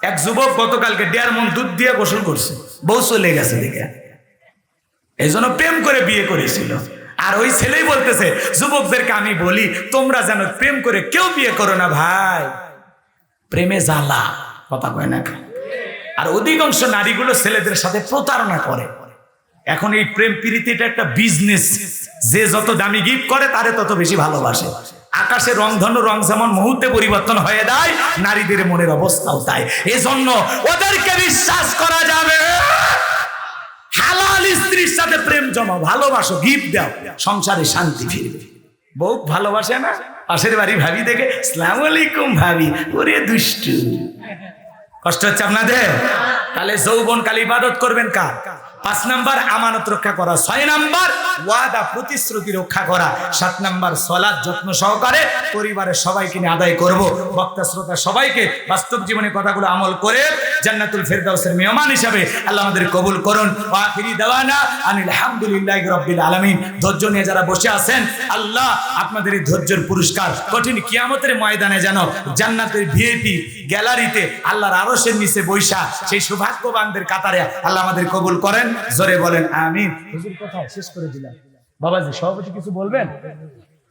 এক যুবক গতকালকে 1.5 মণ দুধ দিয়ে গোসল করছে, বউ চলে গেছে দেখে। এই জন্য প্রেম করে বিয়ে করেছিল। আর ওই ছেলেই বলতেছে যুবকদেরকে, আমি বলি তোমরা যেন প্রেম করে কেউ বিয়ে করো না ভাই, প্রেমে জ্বালা। কথা কয় না? আর অধিকাংশ নারীগুলো ছেলেদের সাথে প্রতারণা করে। এখন এই প্রেম প্রীতিটা একটা বিজনেস, যে যত দামি গিফট করে তারে তত বেশি ভালোবাসে। আকাশের রংধনু রং যেমন মুহূর্তে পরিবর্তন হয়ে যায়, নারীদের মনের অবস্থাও তাই। এজন্য ওদেরকে বিশ্বাস করা যাবে। হালাল স্ত্রীর সাথে প্রেম জমাও, ভালোবাসো, গিফট দাও, সংসারে শান্তি ফিরবে। বউ ভালোবাসে না, পাশের বাড়ি ভাবি দেখে আসসালামু আলাইকুম ভাবি, ওরে দুষ্টু। কষ্ট হচ্ছে আপনাদের? তাহলে যৌবন কাল ইবাদত করবেন কার? 5 নাম্বার আমানত রক্ষা করা, 6 নাম্বার ওয়াদা প্রতিশ্রুতি রক্ষা করা, 7 নাম্বার সালাত যত্ন সহকারে পরিবারের সবাইকে নিয়ে আদায় করব। বক্তা শ্রোতা সবাইকে বাস্তব জীবনে কথাগুলো আমল করে জান্নাতুল ফেরদাউসের মেহমান হিসাবে আল্লাহ আমাদের কবুল করুন। ওয়া আখিরি দাওয়ানা আনিল হামদুলিল্লাহি রাব্বিল আলামিন। ধৈর্য নিয়ে যারা বসে আছেন, আল্লাহ আপনাদের এই ধৈর্যের পুরস্কার কঠিন কিয়ামতের ময়দানে যেন জান্নাতের ভিআইপি গ্যালারিতে আল্লাহর আরশের নিচে বৈশা সেই সৌভাগ্যবানদের কাতারে আল্লাহ আমাদের কবুল করেন। জোরে বলেন আমিন। হুজুর কথা শেষ করে দিলাম। বাবাজি সভাপতি কিছু বলবেন?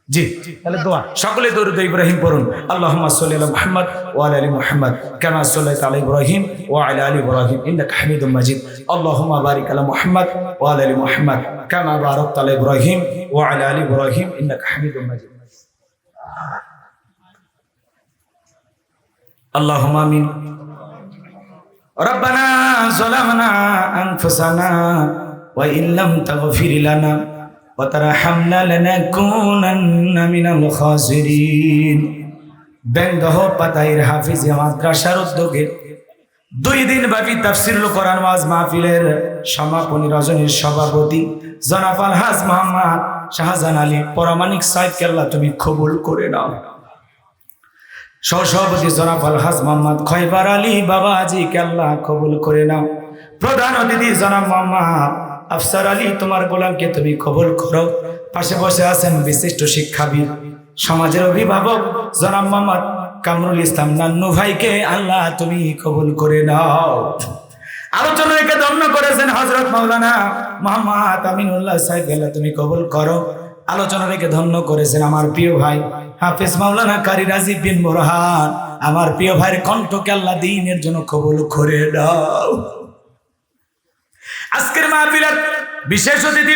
জি, তাহলে দোয়া সকলে দরুদ ইব্রাহিম পড়ুন। আল্লাহুম্মা সাল্লি আলা মুহাম্মদ ওয়া আলা আলি মুহাম্মদ কামা সাল্লাইতা আলা ইব্রাহিম ওয়া আলা আলি ইব্রাহিম ইন্নাকা হামিদুম মাজিদ। আল্লাহুম্মা বারিক আলা মুহাম্মদ ওয়া আলা আলি মুহাম্মদ কামা বারাকতা আলা ইব্রাহিম ওয়া আলা আলি ইব্রাহিম ইন্নাকা হামিদুম মাজিদ। আল্লাহুম্মা আমিন। রব্বানা যালামনা আনফুসানা ওয়া ইল্লাম তাগফির লানা ওয়া তারহামনা লানাকুনান্না মিনাল খাসিরিন। বেঙ্গহ পাতাইর হাফিজ মাদ্রাসার উদ্যোগে 2 দিন ব্যাপী তাফসীরুল কোরআন ওয়াজ মাহফিলের সমাপনী রজনীর সভাপতি জনাব আলহাজ মোহাম্মদ শাহজাহান আলী পরামানিক সাহেবকে আল্লাহ তুমি কবুল করে নাও। সহসভাপতি জনাব আলহাজ মোহাম্মদ খয়বার আলী বাবাজিকে আল্লাহ কবুল করে নাও। প্রধান অতিথি জনাব মোহাম্মদ আফসার আলী তোমার গোলামকে তুমি কবুল করো। পাশে বসে আছেন বিশিষ্ট শিক্ষাবিদ সমাজের অভিভাবক জনাব মোহাম্মদ কামরুল ইসলাম নান্নু ভাইকে আল্লাহ তুমি কবুল করে নাও। আলোচনাকে ধন্য করেছেন হযরত মাওলানা মোহাম্মদ আমিনুল্লাহ সাহেব, আল্লাহ তুমি কবুল করো। আলোচনা রেখে ধন্য করেছেন আমার প্রিয় ভাই হাফেজ মাওলানা কারি রাজীব বিন বোরহান, আমার প্রিয় ভাইয়ের কণ্ঠকে আল্লাহ দ্বীনের জন্য কবুল করে দাও। আজকের মাহফিলের বিশেষ অতিথি